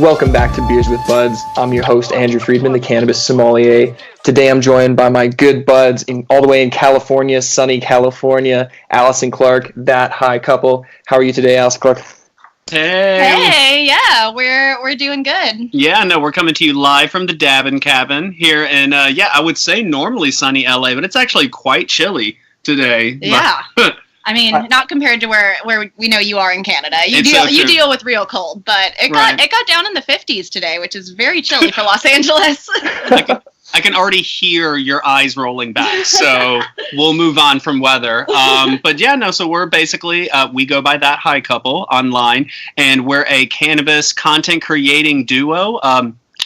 Welcome back to Beers with Buds. I'm your host, Andrew Freedman, the cannabis sommelier. Today I'm joined by my good buds all the way in California, sunny California, Alice and Clark, that high couple. How are you today, Alice and Clark? Hey, yeah, we're doing good. Yeah, no, we're coming to you live from the Dabbin Cabin here in, I would say normally sunny LA, but it's actually quite chilly today. Yeah. I mean, not compared to where we know you are in Canada. You deal with real cold, but it got down in the 50s today, which is very chilly for Los Angeles. I can already hear your eyes rolling back, so we'll move on from weather. But yeah, no, so we're basically, we go by That High Couple online, and we're a cannabis content creating duo.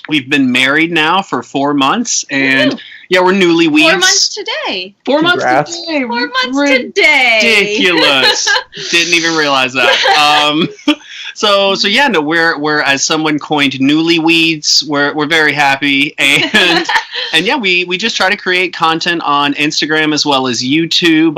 We've been married now for 4 months, and yeah, we're newlyweds. 4 months today. 4 months today. 4 months today. Ridiculous. Didn't even realize that. So yeah, no, we're as someone coined newlyweds. We're very happy, and yeah, we just try to create content on Instagram as well as YouTube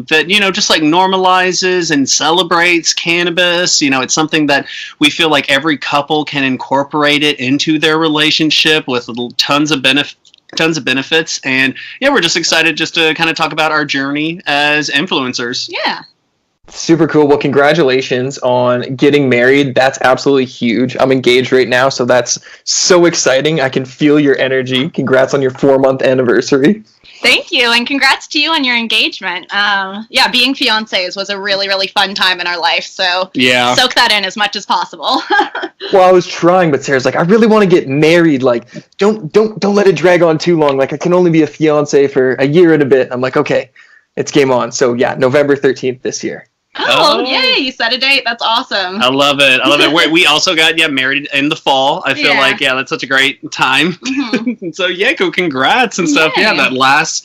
that just like normalizes and celebrates cannabis. It's something that we feel like every couple can incorporate it into their relationship with tons of benefits, and yeah, we're just excited just to kind of talk about our journey as influencers. Yeah. Super cool. Well, congratulations on getting married. That's absolutely huge. I'm engaged right now, so that's so exciting. I can feel your energy. Congrats on your 4-month anniversary. Thank you, and congrats to you on your engagement. Being fiancés was a really, really fun time in our life, so soak that in as much as possible. Well, I was trying, but Sarah's like, I really want to get married. Like, don't let it drag on too long. Like, I can only be a fiancé for a year and a bit. I'm like, okay, it's game on. So yeah, November 13th this year. Oh, yay, you set a date. That's awesome. I love it. We also got married in the fall. I feel like that's such a great time. Mm-hmm. So congrats and stuff. Yay. Yeah, that last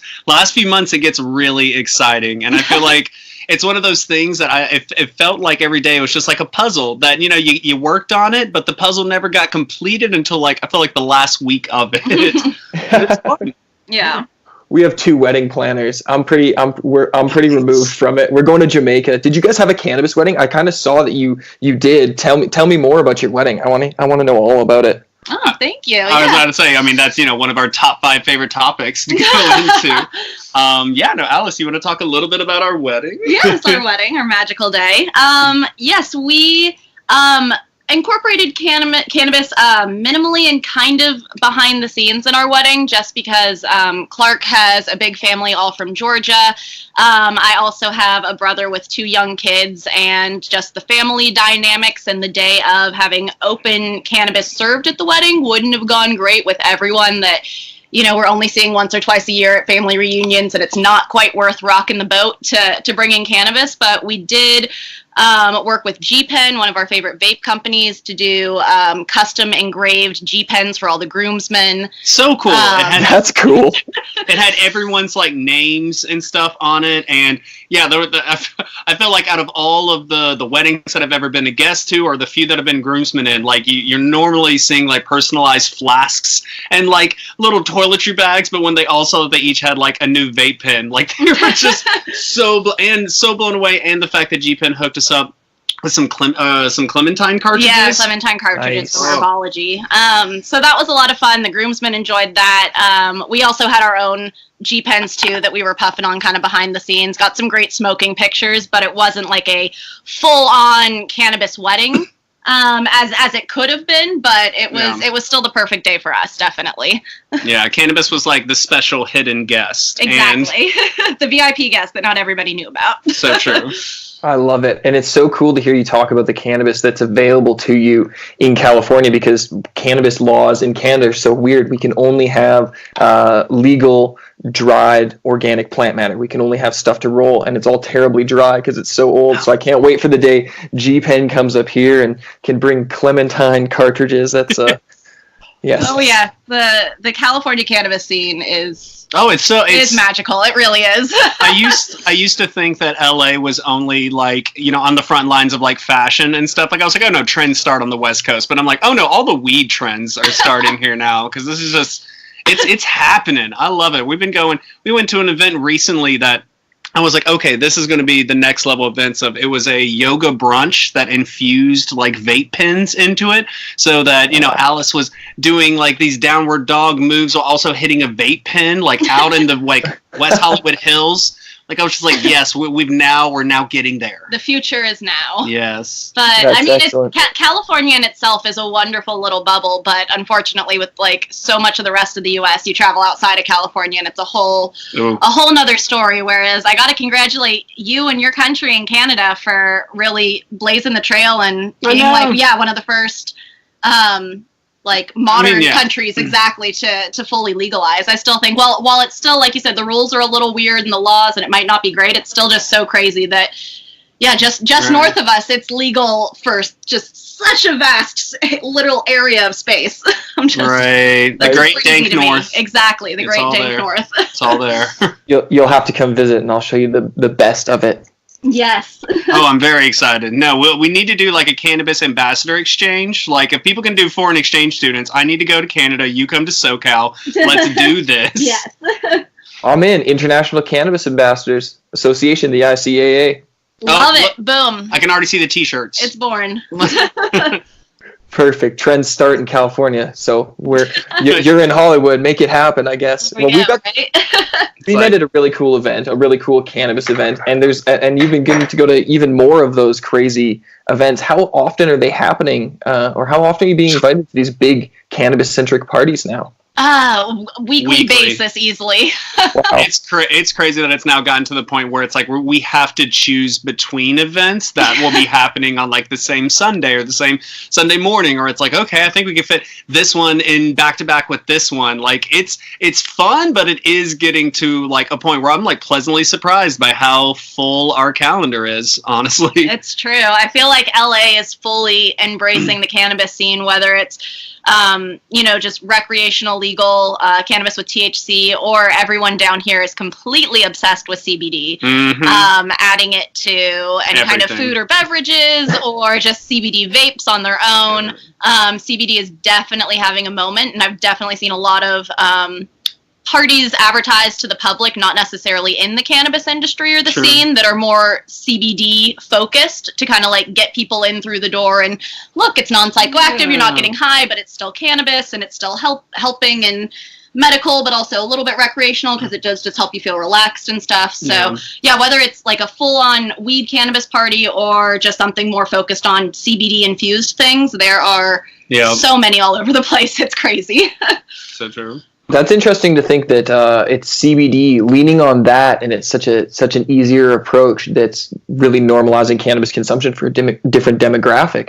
few months it gets really exciting, and I feel like it's one of those things that it felt like every day was just like a puzzle that you worked on it, but the puzzle never got completed until I felt like the last week of it. It's fun. Yeah. We have 2 wedding planners. I'm pretty removed from it. We're going to Jamaica. Did you guys have a cannabis wedding? I kind of saw that you did. Tell me more about your wedding. I want to know all about it. Oh, thank you. I was about to say, that's one of our top 5 favorite topics to go into. Alice, you want to talk a little bit about our wedding? Yes, our wedding, our magical day. Yes, we incorporated cannabis minimally and kind of behind the scenes in our wedding, just because Clark has a big family all from Georgia. I also have a brother with 2 young kids, and just the family dynamics and the day of having open cannabis served at the wedding wouldn't have gone great with everyone that we're only seeing once or twice a year at family reunions, and it's not quite worth rocking the boat to bring in cannabis. But we did work with G-Pen, one of our favorite vape companies, to do custom engraved G-Pens for all the groomsmen. So cool. That's cool. It had everyone's names and stuff on it, and yeah, I feel like out of all of the weddings that I've ever been a guest to, or the few that have been groomsmen in, you're normally seeing personalized flasks and little toiletry bags, but when they each had a new vape pen, they were just so blown away, and the fact that G-Pen hooked us up with some clementine cartridges. Yeah, clementine cartridges for herbology. So that was a lot of fun. The groomsmen enjoyed that. We also had our own G-Pens too that we were puffing on kind of behind the scenes. Got some great smoking pictures, but it wasn't like a full-on cannabis wedding as it could have been, but it was still the perfect day for us, definitely. Yeah, cannabis was the special hidden guest. Exactly. The VIP guest that not everybody knew about. So true. I love it. And it's so cool to hear you talk about the cannabis that's available to you in California, because cannabis laws in Canada are so weird. We can only have legal dried organic plant matter. We can only have stuff to roll, and it's all terribly dry because it's so old. So I can't wait for the day G-Pen comes up here and can bring clementine cartridges. That's yes. Oh yeah, the California cannabis scene is it's magical. It really is. I used to think that LA was only on the front lines of fashion and stuff. I was like, oh no, trends start on the West Coast, but I'm like, oh no, all the weed trends are starting here now, because this is just it's happening. I love it. We went to an event recently that I was like, okay, this is going to be the next level of events. It was a yoga brunch that infused like vape pens into it, so that Alice was doing like these downward dog moves while also hitting a vape pen like out in the like West Hollywood Hills. Like I was just like, yes, we're now getting there. The future is now. Yes. But That's I mean, excellent. California in itself is a wonderful little bubble. But unfortunately, with like so much of the rest of the U.S., you travel outside of California, and it's a whole nother story. Whereas I got to congratulate you and your country in Canada for really blazing the trail and being one of the first. Like modern countries exactly to fully legalize. I still think, while it's still, like you said, the rules are a little weird and the laws and it might not be great, it's still just so crazy that, just right. North of us, it's legal for just such a vast literal area of space. Right. The Great Dank North. Exactly, the Great Dank North. It's all there. You'll have to come visit and I'll show you the best of it. Yes. Oh, I'm very excited. No, we need to do like a cannabis ambassador exchange. Like if people can do foreign exchange students, I need to go to Canada. You come to SoCal. Let's do this. Yes. I'm in. International Cannabis Ambassadors Association, the ICAA. Love it. Boom. I can already see the T-shirts. It's born. Perfect. Trends start in California, so you're in Hollywood. Make it happen, I guess. Freedman did a really cool event, a really cool cannabis event, and you've been getting to go to even more of those crazy events. How often are they happening, or how often are you being invited to these big cannabis-centric parties now? Weekly basis, easily. Wow. It's crazy that it's now gotten to the point where it's like we have to choose between events that will be happening on like the same Sunday or the same Sunday morning, or it's like, okay, I think we can fit this one in back to back with this one. Like it's fun, but it is getting to like a point where I'm like pleasantly surprised by how full our calendar is, honestly. It's true. I feel like LA is fully embracing the cannabis scene, whether it's just recreational legal cannabis with THC, or everyone down here is completely obsessed with CBD, adding it to any kind of food or beverages, or just CBD vapes on their own. CBD is definitely having a moment, and I've definitely seen a lot of parties advertised to the public, not necessarily in the cannabis industry or the scene, that are more CBD focused to kind of like get people in through the door and look, it's non-psychoactive, you're not getting high, but it's still cannabis and it's still helping and medical, but also a little bit recreational because it does just help you feel relaxed and stuff. So whether it's like a full-on weed cannabis party or just something more focused on CBD infused things, there are so many all over the place. It's crazy. So true. That's interesting to think that it's CBD leaning on that, and it's such an easier approach that's really normalizing cannabis consumption for a different demographic.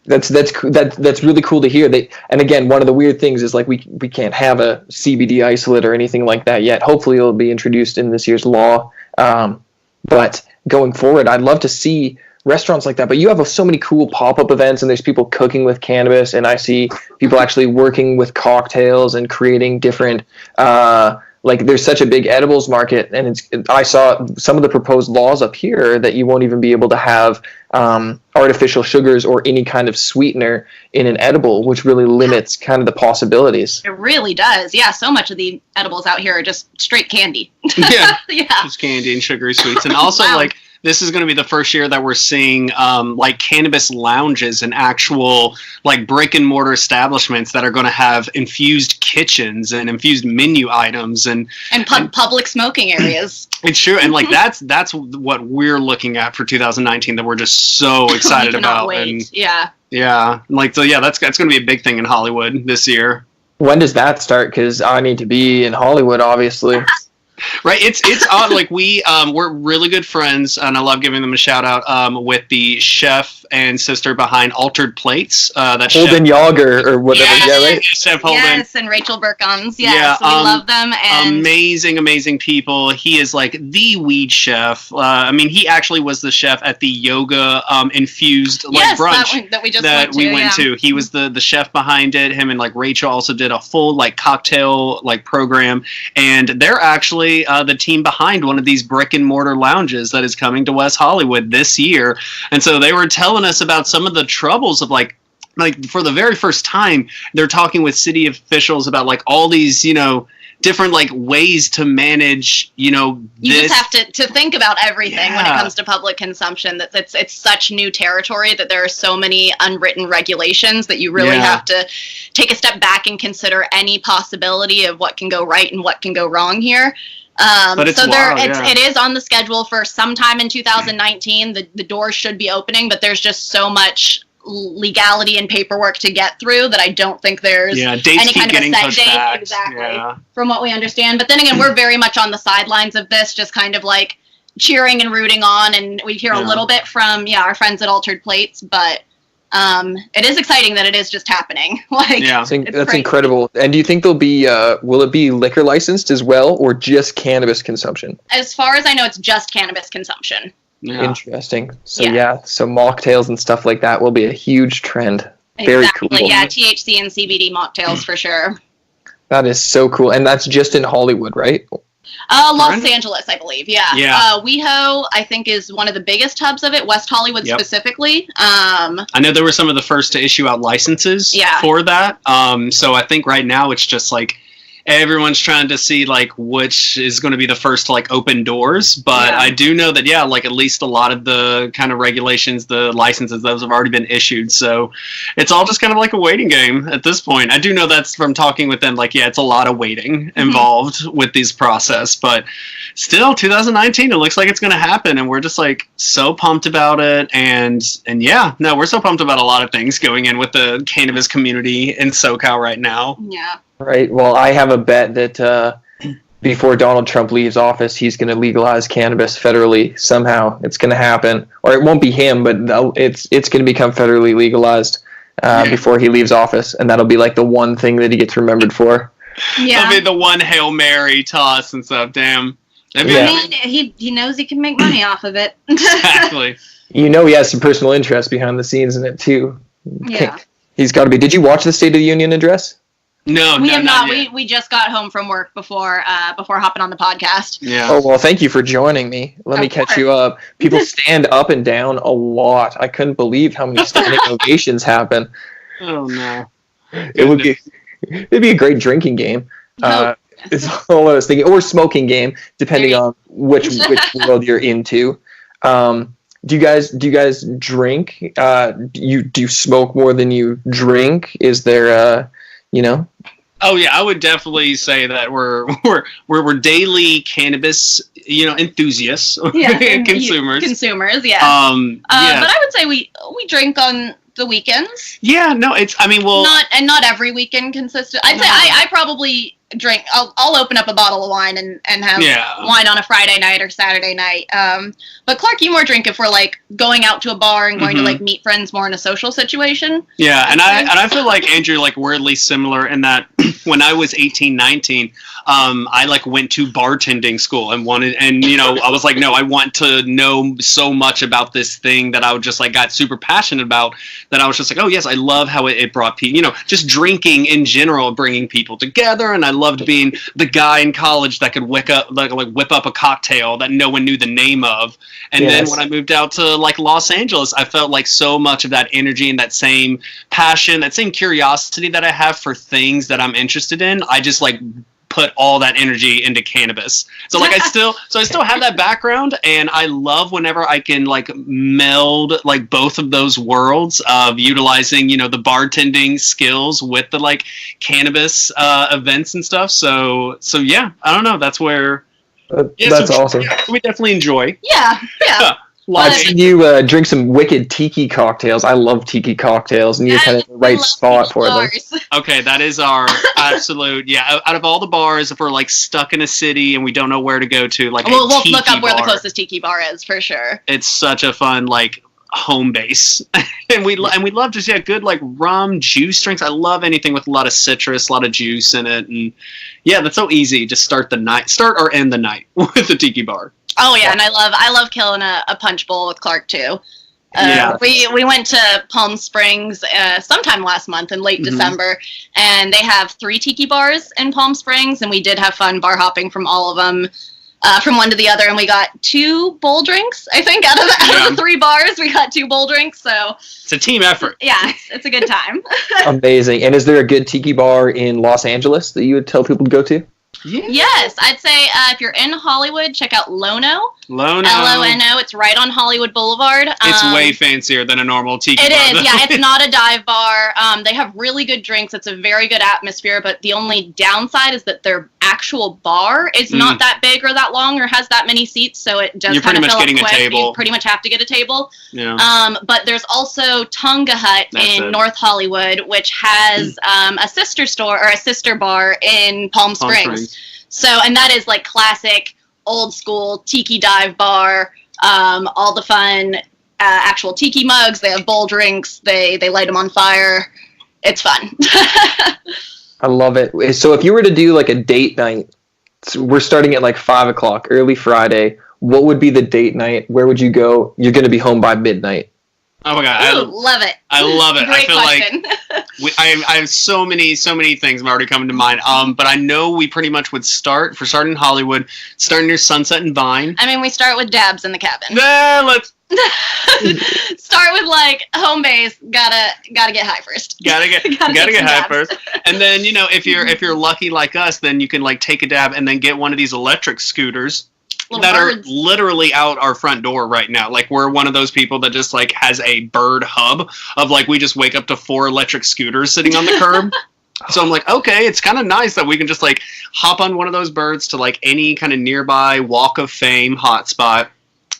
That's really cool to hear. And again, one of the weird things is like we can't have a CBD isolate or anything like that yet. Hopefully, it'll be introduced in this year's law. But going forward, I'd love to see restaurants like that. But you have so many cool pop-up events, and there's people cooking with cannabis, and I see people actually working with cocktails and creating different there's such a big edibles market, and I saw some of the proposed laws up here that you won't even be able to have artificial sugars or any kind of sweetener in an edible, which really limits kind of the possibilities. It really does. Yeah, so much of the edibles out here are just straight candy. Yeah. Just candy and sugary sweets. And also this is going to be the first year that we're seeing like cannabis lounges and actual like brick and mortar establishments that are going to have infused kitchens and infused menu items and public smoking areas. It's true, and like that's what we're looking at for 2019 that we're just so excited about. Wait. And that's going to be a big thing in Hollywood this year. When does that start? Because I need to be in Hollywood, obviously. Right, it's odd. Like we're really good friends, and I love giving them a shout out with the chef and sister behind Altered Plates. That Holden Yager or whatever. Yes. Yeah, right. Chef Holden. Yes, and Rachel Burkons. Yes, we love them. And amazing people. He is like the weed chef. I mean, he actually was the chef at the yoga infused brunch that we just went to. He was the chef behind it. Him and like Rachel also did a full like cocktail like program, and they're actually the team behind one of these brick and mortar lounges that is coming to West Hollywood this year. And so they were telling us about some of the troubles of like for the very first time, they're talking with city officials about like all these, different like ways to manage, you just have to think about everything when it comes to public consumption. That it's such new territory that there are so many unwritten regulations that you really have to take a step back and consider any possibility of what can go right and what can go wrong here. But it is on the schedule for sometime in 2019. The doors should be opening, but there's just so much legality and paperwork to get through that I don't think there's any kind of a set date. Back. Exactly, from what we understand. But then again, we're very much on the sidelines of this, just kind of like cheering and rooting on, and we hear a little bit from our friends at Altered Plates, but it is exciting that it is just happening. That's incredible. And do you think there'll be will it be liquor licensed as well, or just cannabis consumption? As far as I know, it's just cannabis consumption. Interesting. So so mocktails and stuff like that will be a huge trend. Very cool. Yeah, THC and CBD mocktails for sure. That is so cool. And that's just in Hollywood, right? Los Angeles, I believe. Yeah. WeHo, I think, is one of the biggest hubs of it. West Hollywood specifically. I know they were some of the first to issue out licenses for that. So I think right now it's just like everyone's trying to see like which is going to be the first to like open doors, but I do know that like at least a lot of the kind of regulations, the licenses, those have already been issued, so it's all just kind of like a waiting game at this point. I do know that's from talking with them, like it's a lot of waiting involved with these process, but still 2019 it looks like it's going to happen, and we're just like so pumped about it. And we're so pumped about a lot of things going in with the cannabis community in SoCal right now. Right. Well, I have a bet that before Donald Trump leaves office, he's going to legalize cannabis federally somehow. It's going to happen, or it won't be him, but it's going to become federally legalized before he leaves office, and that'll be like the one thing that he gets remembered for. That'll be the one Hail Mary toss and stuff. Damn. I mean, he knows he can make money off of it. Exactly. He has some personal interest behind the scenes in it too. Yeah. He's got to be. Did you watch the State of the Union address? No, we have not. We just got home from work before hopping on the podcast. Yeah. Oh well, thank you for joining me. Let me catch you up. People stand up and down a lot. I couldn't believe how many standing ovations happen. Oh no. It'd be a great drinking game. It's all I was thinking, or smoking game, depending on which world you're into. Do you guys drink? Do you smoke more than you drink? Is there Oh yeah, I would definitely say that we're daily cannabis, enthusiasts, consumers. Consumers, yeah. But I would say we drink on the weekends. Yeah, no, not every weekend consistent. I'd say I probably drink. I'll open up a bottle of wine and have wine on a Friday night or Saturday night. But Clark, you more drink if we're like going out to a bar and going to like meet friends more in a social situation. Yeah, and I feel like Andrew, like we're at least similar in that when I was 18, 19, I like went to bartending school and I was like, no, I want to know so much about this thing that I would just like got super passionate about that I was just like, oh yes, I love how it brought people, just drinking in general, bringing people together, and I loved being the guy in college that could whip up a cocktail that no one knew the name of. And then when I moved out to like Los Angeles, I felt like so much of that energy and that same passion, that same curiosity that I have for things that I'm interested in, I just like put all that energy into cannabis. So like I still have that background, and I love whenever I can like meld like both of those worlds of utilizing, the bartending skills with the like cannabis events and stuff. So yeah, I don't know. That's where that's awesome. We definitely enjoy. Yeah. I've seen you drink some wicked tiki cocktails. I love tiki cocktails, and you're kind of the right spot for them. Okay, that is our absolute, out of all the bars, if we're like stuck in a city and we don't know where to go to, like we'll look up where the closest tiki bar is for sure. It's such a fun like home base. and we love just good like rum juice drinks. I love anything with a lot of citrus, a lot of juice in it, and that's so easy. Just start or end the night with the tiki bar. Oh yeah, and I love killing a punch bowl with Clark too. We went to Palm Springs sometime last month in late December, and they have 3 tiki bars in Palm Springs, and we did have fun bar hopping from all of them, from one to the other, and we got 2 bowl drinks. I think out of the 3 bars, we got 2 bowl drinks. So it's a team effort. Yeah, it's a good time. Amazing. And is there a good tiki bar in Los Angeles that you would tell people to go to? Yeah. Yes, I'd say if you're in Hollywood, check out Lono. Lono. Lono. It's right on Hollywood Boulevard. It's way fancier than a normal tiki bar. It is, yeah. It's not a dive bar. They have really good drinks. It's a very good atmosphere, but the only downside is that their actual bar is not that big or that long or has that many seats, so it does You're kind pretty of much fill getting up a quick. table. You pretty much have to get a table. Yeah. But there's also Tonga Hut in North Hollywood, which has a sister store or a sister bar in Palm Springs. So, and that is like classic, old school tiki dive bar. All the fun, actual tiki mugs. They have bowl drinks. They light them on fire. It's fun. I love it. So if you were to do like a date night, we're starting at like 5 o'clock, early Friday. What would be the date night? Where would you go? You're going to be home by midnight. Oh my god, love it. I love it. Great I feel question. like I have so many things already coming to mind. But I know we pretty much would start in Hollywood, starting near Sunset and Vine. I mean, we start with dabs in the cabin. Let's start with like home base. Gotta get high first. Gotta get high first. And then, you know, if you're lucky like us, then you can like take a dab and then get one of these electric scooters that are literally out our front door right now. Like, we're one of those people that just like has a bird hub of like, we just wake up to 4 electric scooters sitting on the curb. So I'm like, okay, it's kind of nice that we can just like hop on one of those birds to like any kind of nearby Walk of Fame hotspot.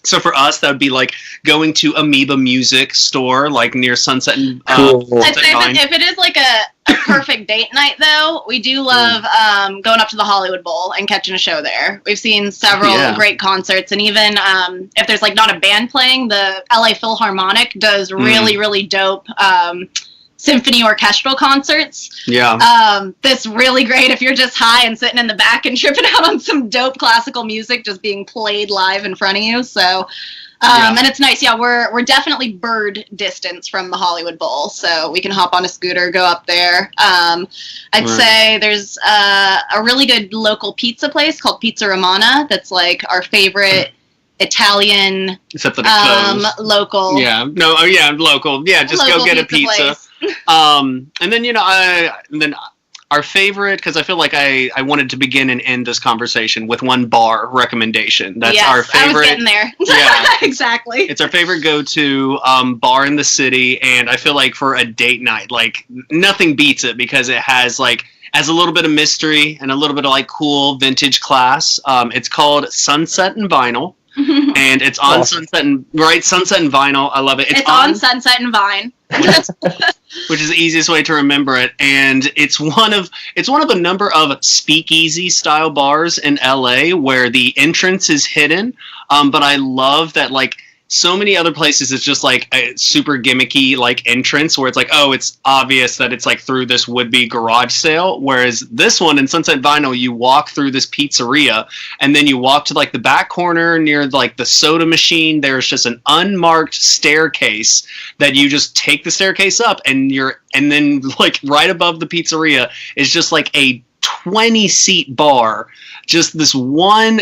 So for us, that would be like going to Amoeba Music Store, like near Sunset and Cool. I'd say if it is like a perfect date night, though, we do love going up to the Hollywood Bowl and catching a show there. We've seen several great concerts, and even if there's like not a band playing, the LA Philharmonic does really dope symphony orchestral concerts. Yeah. That's really great if you're just high and sitting in the back and tripping out on some dope classical music just being played live in front of you. So, and it's nice. Yeah, we're definitely bird distance from the Hollywood Bowl, so we can hop on a scooter, go up there. I'd say there's a really good local pizza place called Pizza Romana that's like our favorite Italian, except that it closed. Local. Yeah. No. Oh yeah. Local. Yeah. Just local go get a pizza. And then, you know, our favorite, because I feel like I wanted to begin and end this conversation with one bar recommendation. That's our favorite. I was getting there. Yeah. Exactly. It's our favorite go-to bar in the city, and I feel like for a date night, like nothing beats it because it has a little bit of mystery and a little bit of like cool vintage class. It's called Sunset and Vinyl. And it's on Sunset and Vinyl. I love it. It's on Sunset and Vine. Which is the easiest way to remember it, and it's one of a number of speakeasy style bars in LA where the entrance is hidden. But I love that, like, so many other places it's just like a super gimmicky like entrance where it's like, oh, it's obvious that it's like through this would-be garage sale, whereas this one in Sunset Vinyl, you walk through this pizzeria and then you walk to like the back corner near like the soda machine. There's just an unmarked staircase that you just take the staircase up, and then like right above the pizzeria is just like a 20-seat bar. Just this one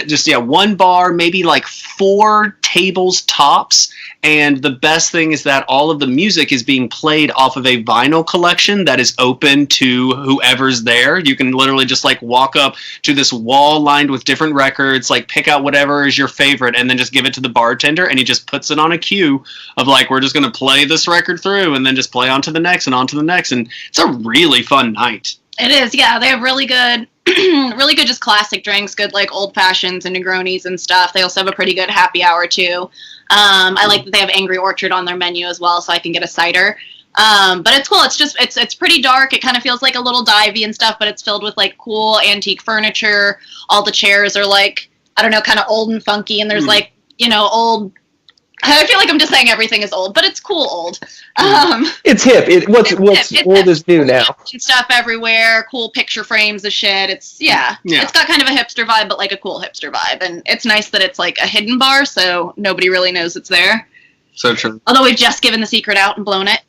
bar, maybe like 4 tables tops. And the best thing is that all of the music is being played off of a vinyl collection that is open to whoever's there. You can literally just like walk up to this wall lined with different records, like pick out whatever is your favorite, and then just give it to the bartender, and he just puts it on a queue of like, we're just going to play this record through and then just play on to the next and on to the next. And it's a really fun night. It is, yeah. They have really good just classic drinks, good like old fashions and Negronis and stuff. They also have a pretty good happy hour too. I like that they have Angry Orchard on their menu as well, so I can get a cider. But it's cool. It's just it's pretty dark. It kind of feels like a little divey and stuff, but it's filled with like cool antique furniture. All the chairs are like, I don't know, kind of old and funky, and there's like, you know, old. I feel like I'm just saying everything is old, but it's cool old. It's hip. What's old is new now. Stuff everywhere, cool picture frames of shit. It's got kind of a hipster vibe, but like a cool hipster vibe. And it's nice that it's like a hidden bar, so nobody really knows it's there. So true. Although we've just given the secret out and blown it.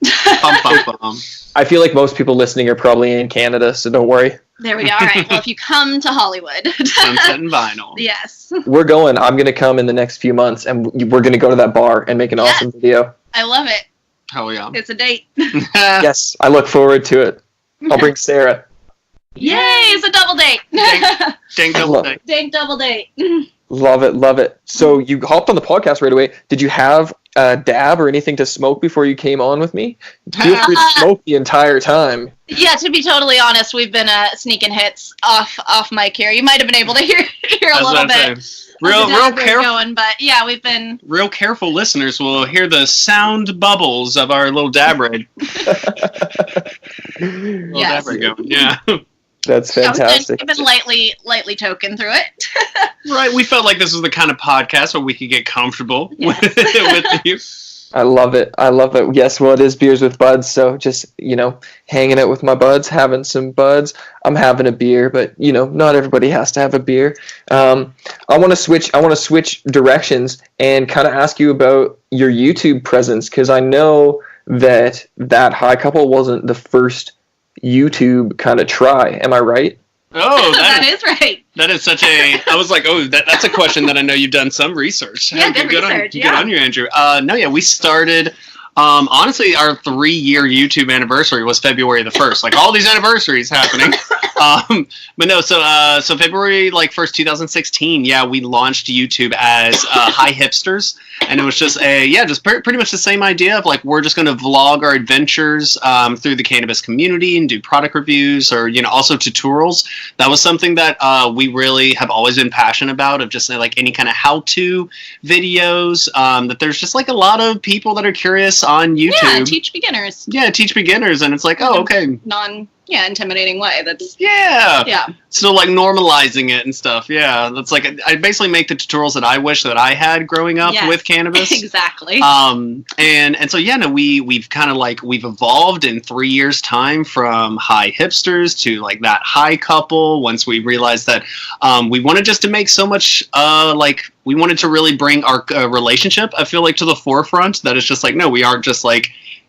I feel like most people listening are probably in Canada, so don't worry. There we go. All right. Well, if you come to Hollywood. Sunset and Vinyl. Yes. We're going. I'm going to come in the next few months, and we're going to go to that bar and make an awesome video. I love it. Hell yeah. It's a date. Yes, I look forward to it. I'll bring Sarah. Yay, it's a double date. Dang double date. Dang double date. Love it, love it. So you hopped on the podcast right away. Did you have a dab or anything to smoke before you came on with me? Feel free to smoke the entire time. Yeah, to be totally honest, we've been sneaking hits off mic here. You might have been able to hear a little bit. Real careful. Going, but yeah, we've been real careful listeners will hear the sound bubbles of our little dab raid. Yes. Dab raid going. Yeah. That's fantastic. We've been lightly token through it. Right. We felt like this was the kind of podcast where we could get comfortable with you. I love it. I love it. Yes, well, it is Beers with Buds, so just, hanging out with my buds, having some buds. I'm having a beer, but, not everybody has to have a beer. I want to switch directions and kind of ask you about your YouTube presence, because I know that High Couple wasn't the first YouTube kind of try. Am I right? Oh, that is right. That is such a. I was like, oh, that's a question that I know you've done some research. Yeah, good research. Good on you, Andrew. We started. Honestly, our 3-year YouTube anniversary was February the 1st. Like all these anniversaries happening. But no, so February 1st, 2016. Yeah, we launched YouTube as High Hipsters, and it was just pretty much the same idea of we're just going to vlog our adventures through the cannabis community and do product reviews or also tutorials. That was something that we really have always been passionate about, of just any kind of how-to videos. That there's just a lot of people that are curious on YouTube. Yeah, teach beginners. Yeah, teach beginners, and it's okay. Intimidating way. That's So normalizing it and stuff. Yeah, that's I basically make the tutorials that I wish that I had growing up with cannabis. Exactly. And so we've kind of we've evolved in 3 years time from High Hipsters to that High Couple. Once we realized that we wanted just to make so much we wanted to really bring our relationship, I feel to the forefront. That it's just no, we aren't just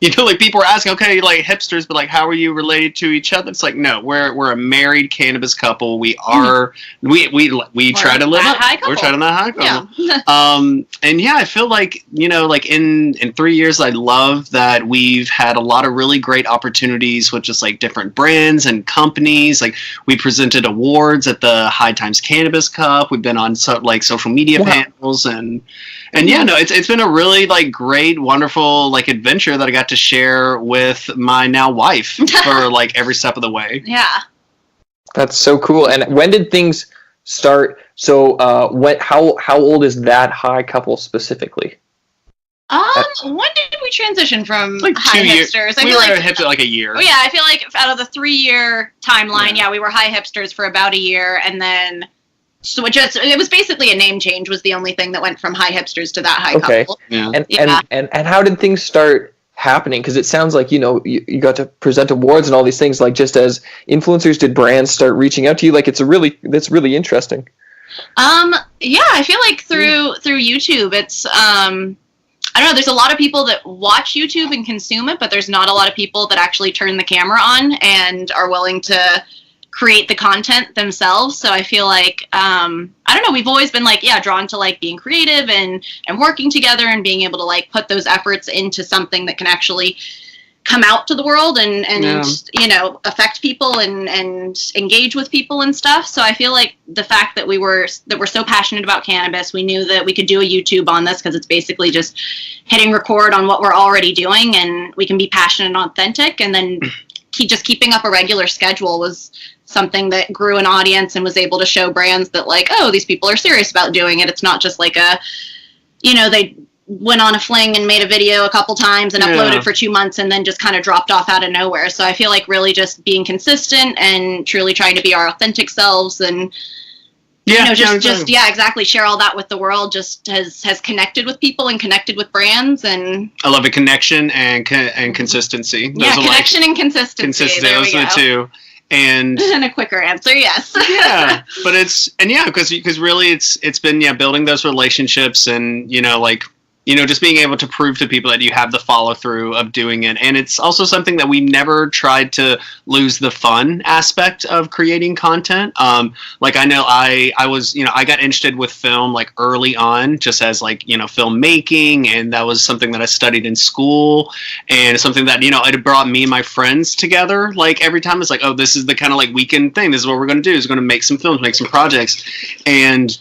people are asking, okay, hipsters, but how are you related to each other? It's no, we're a married cannabis couple. We are, we try to live up. We're trying to that high couple. Yeah. And I feel in 3 years, I love that we've had a lot of really great opportunities with just different brands and companies. We presented awards at the High Times Cannabis Cup. We've been on social media panels and it's been a really great, wonderful adventure that I got to share with my now wife for every step of the way. Yeah. That's so cool. And when did things start? So how old is that High Couple specifically? When did we transition from High Hipsters? We were hipster a year. Oh yeah, I feel out of the 3-year timeline, we were High Hipsters for about a year, and then so it was basically a name change was the only thing that went from High Hipsters to that High Couple. Yeah. And how did things start happening? Because it sounds like you got to present awards and all these things. just as influencers, did brands start reaching out to you? That's really interesting. I feel through YouTube, it's I don't know. There's a lot of people that watch YouTube and consume it, but there's not a lot of people that actually turn the camera on and are willing to create the content themselves. So I feel I don't know, we've always been drawn to being creative and working together and being able to put those efforts into something that can actually come out to the world and affect people and engage with people and stuff. So I feel the fact that we're so passionate about cannabis, we knew that we could do a YouTube on this because it's basically just hitting record on what we're already doing, and we can be passionate and authentic, and then just keeping up a regular schedule was something that grew an audience and was able to show brands that these people are serious about doing it. It's not just they went on a fling and made a video a couple times and uploaded for 2 months and then just kind of dropped off out of nowhere. So I feel really just being consistent and truly trying to be our authentic selves and exactly, share all that with the world just has connected with people and connected with brands. And I love it. Connection and consistency. Those connection and consistency. There we go. The two. And a quicker answer, yes. Yeah, but because really it's been building those relationships and just being able to prove to people that you have the follow through of doing it. And it's also something that we never tried to lose the fun aspect of creating content. Like I know I was, I got interested with film like early on, just as like, filmmaking. And that was something that I studied in school, and something that, it brought me and my friends together. Like every time it's like, oh, this is the kind of like weekend thing. This is what we're going to do, is going to make some films, make some projects. And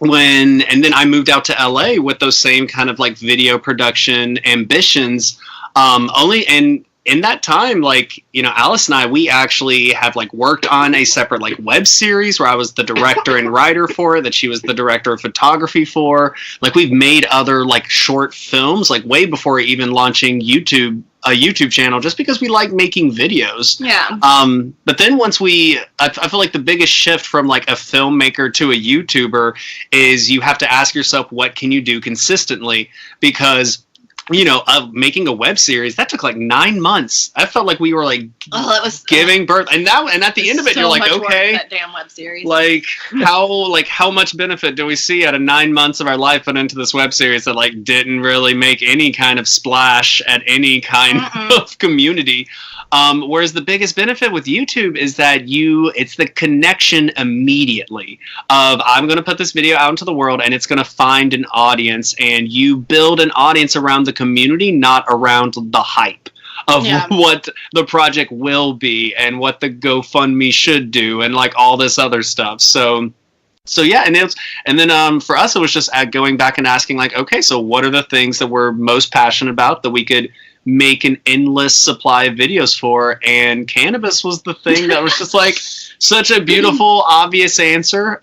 then I moved out to LA with those same kind of like video production ambitions. And in that time, like, Alice and I, we actually have like worked on a separate like web series where I was the director and writer for it, that she was the director of photography for. Like we've made other like short films like way before even launching a YouTube channel, just because we like making videos. Yeah. But then once I feel like the biggest shift from like a filmmaker to a YouTuber is you have to ask yourself, what can you do consistently? Because of making a web series, that took like 9 months. I felt like we were like giving birth, and at the end of it, you're like, okay, that damn web series. Like how much benefit do we see out of 9 months of our life put into this web series that like didn't really make any kind of splash at any kind of community? Whereas the biggest benefit with YouTube is that it's the connection immediately of, I'm going to put this video out into the world and it's going to find an audience, and you build an audience around the community, not around the hype of what the project will be and what the GoFundMe should do and like all this other stuff. So yeah, and then for us, it was just going back and asking like, okay, so what are the things that we're most passionate about that we could make an endless supply of videos for? And cannabis was the thing that was just like such a beautiful, obvious answer.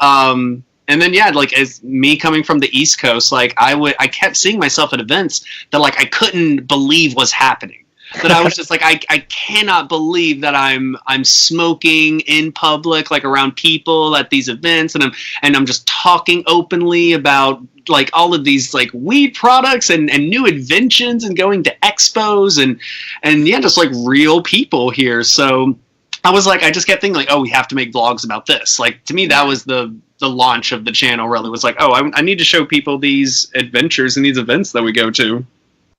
And then, like as me coming from the East Coast, like I kept seeing myself at events that like I couldn't believe was happening. That I was just like, I cannot believe that I'm smoking in public, like around people at these events, and I'm just talking openly about like all of these like weed products and new inventions, and going to expos and just like real people here. So I was like, I just kept thinking like, oh, we have to make vlogs about this. Like to me, that was the launch of the channel. Really was like, oh, I need to show people these adventures and these events that we go to.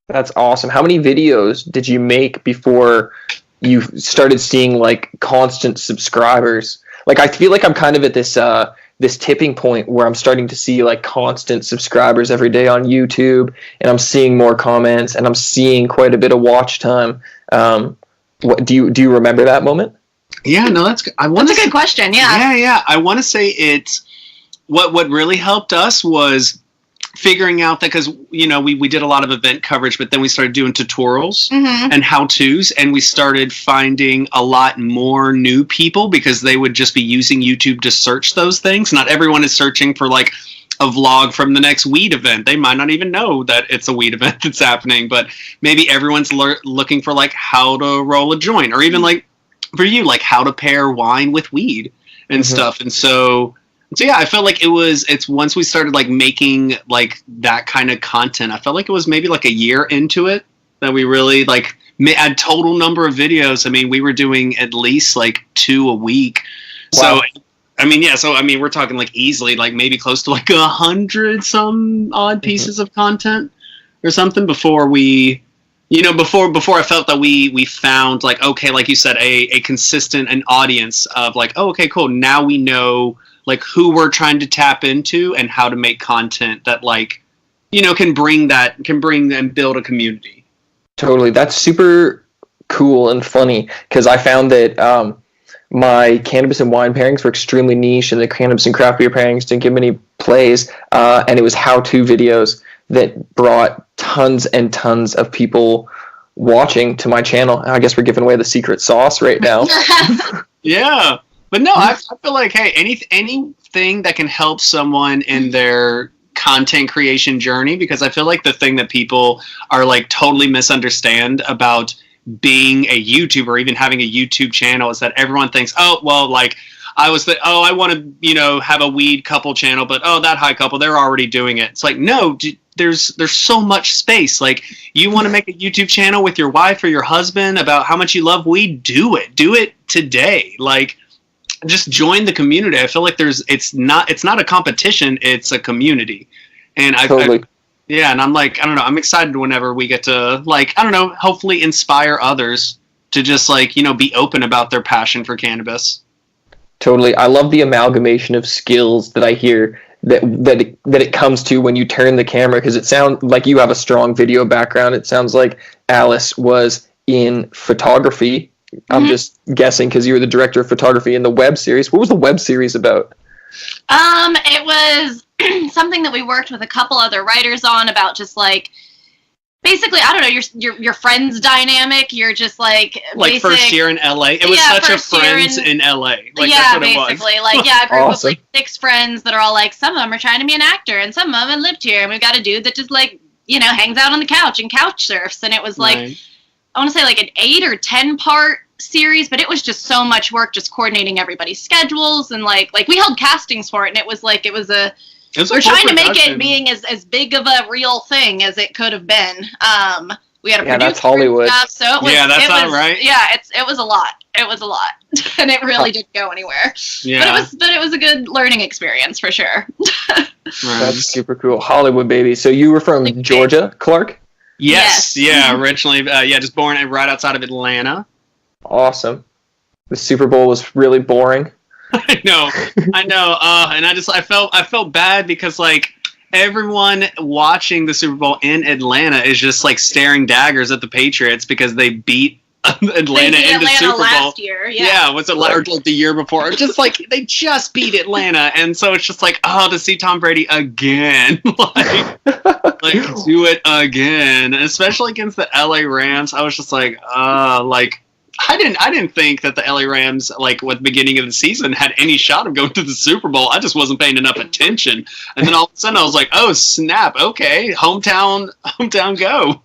That's awesome. How many videos did you make before you started seeing like constant subscribers? Like I feel like I'm kind of at this tipping point where I'm starting to see like constant subscribers every day on YouTube, and I'm seeing more comments, and I'm seeing quite a bit of watch time. What do you remember that moment? Yeah, no, that's good. That's a good question. Yeah. Yeah. I want to say it's what really helped us was figuring out that, because we did a lot of event coverage, but then we started doing tutorials and how-tos, and we started finding a lot more new people because they would just be using YouTube to search those things. Not everyone is searching for like a vlog from the next weed event. They might not even know that it's a weed event that's happening, but maybe everyone's looking for like how to roll a joint, or even like for you, like how to pair wine with weed and stuff. And so yeah, I felt like it's once we started like making like that kind of content, I felt like it was maybe like a year into it that we really like had total number of videos. I mean, we were doing at least like 2 a week. Wow. So I mean, we're talking like easily like maybe close to like 100 some odd pieces of content or something before we, before I felt that we found like, okay, like you said, a consistent an audience of like, oh, okay, cool. Now we know like who we're trying to tap into and how to make content that like, can bring and build a community. Totally. That's super cool and funny, because I found that my cannabis and wine pairings were extremely niche, and the cannabis and craft beer pairings didn't get many plays. And it was how-to videos that brought tons and tons of people watching to my channel. I guess we're giving away the secret sauce right now. Yeah. But no, I feel like, hey, anything that can help someone in their content creation journey, because I feel like the thing that people are like totally misunderstand about being a YouTuber, or even having a YouTube channel, is that everyone thinks, oh, well, like I want to, have a weed couple channel, but that high couple, they're already doing it. It's like, no, there's so much space. Like, you want to make a YouTube channel with your wife or your husband about how much you love weed, do it today. Like, just join the community. I feel like it's not a competition, it's a community. And totally. Yeah, and I'm like, I don't know, I'm excited whenever we get to, like, I don't know, hopefully inspire others to just, like, you know, be open about their passion for cannabis. Totally. I love the amalgamation of skills that I hear that it comes to when you turn the camera, because it sounds like you have a strong video background. It sounds like Alice was in photography. I'm just guessing because you were the director of photography in the web series. What was the web series about? It was something that we worked with a couple other writers on, about just like, basically, I don't know, your friends dynamic. You're just like first year in LA. It was such a friends in LA. Like, yeah, that's what basically. it was. Like, yeah, a group Awesome. of like 6 friends that are all like, some of them are trying to be an actor, and some of them have lived here, and we've got a dude that just like, you know, hangs out on the couch and couch surfs, and it was like, Right. I want to say like an 8 or 10 part series, but it was just so much work, just coordinating everybody's schedules, and like we held castings for it, and it was we're trying to make it being as big of a real thing as it could have been. We had a producer that's Hollywood. and stuff, so it was, that's it not was, right. Yeah, it was a lot. It was a lot, and it really didn't go anywhere. Yeah. But it was a good learning experience for sure. Right. That's super cool. Hollywood, baby. So you were from Georgia, Clark? Yes. Yes. Yeah. Originally, just born right outside of Atlanta. Awesome. The Super Bowl was really boring. I know. And I felt bad because, like, everyone watching the Super Bowl in Atlanta is just like staring daggers at the Patriots because they beat Atlanta in the Super Bowl last year. Yeah, was it like the year before? Just like they just beat Atlanta, and so it's just like, oh, to see Tom Brady again, like do it again, especially against the LA Rams. I was just like, I didn't think that the LA Rams, like, with the beginning of the season, had any shot of going to the Super Bowl. I just wasn't paying enough attention. And then all of a sudden I was like, oh, snap. Okay. Hometown go.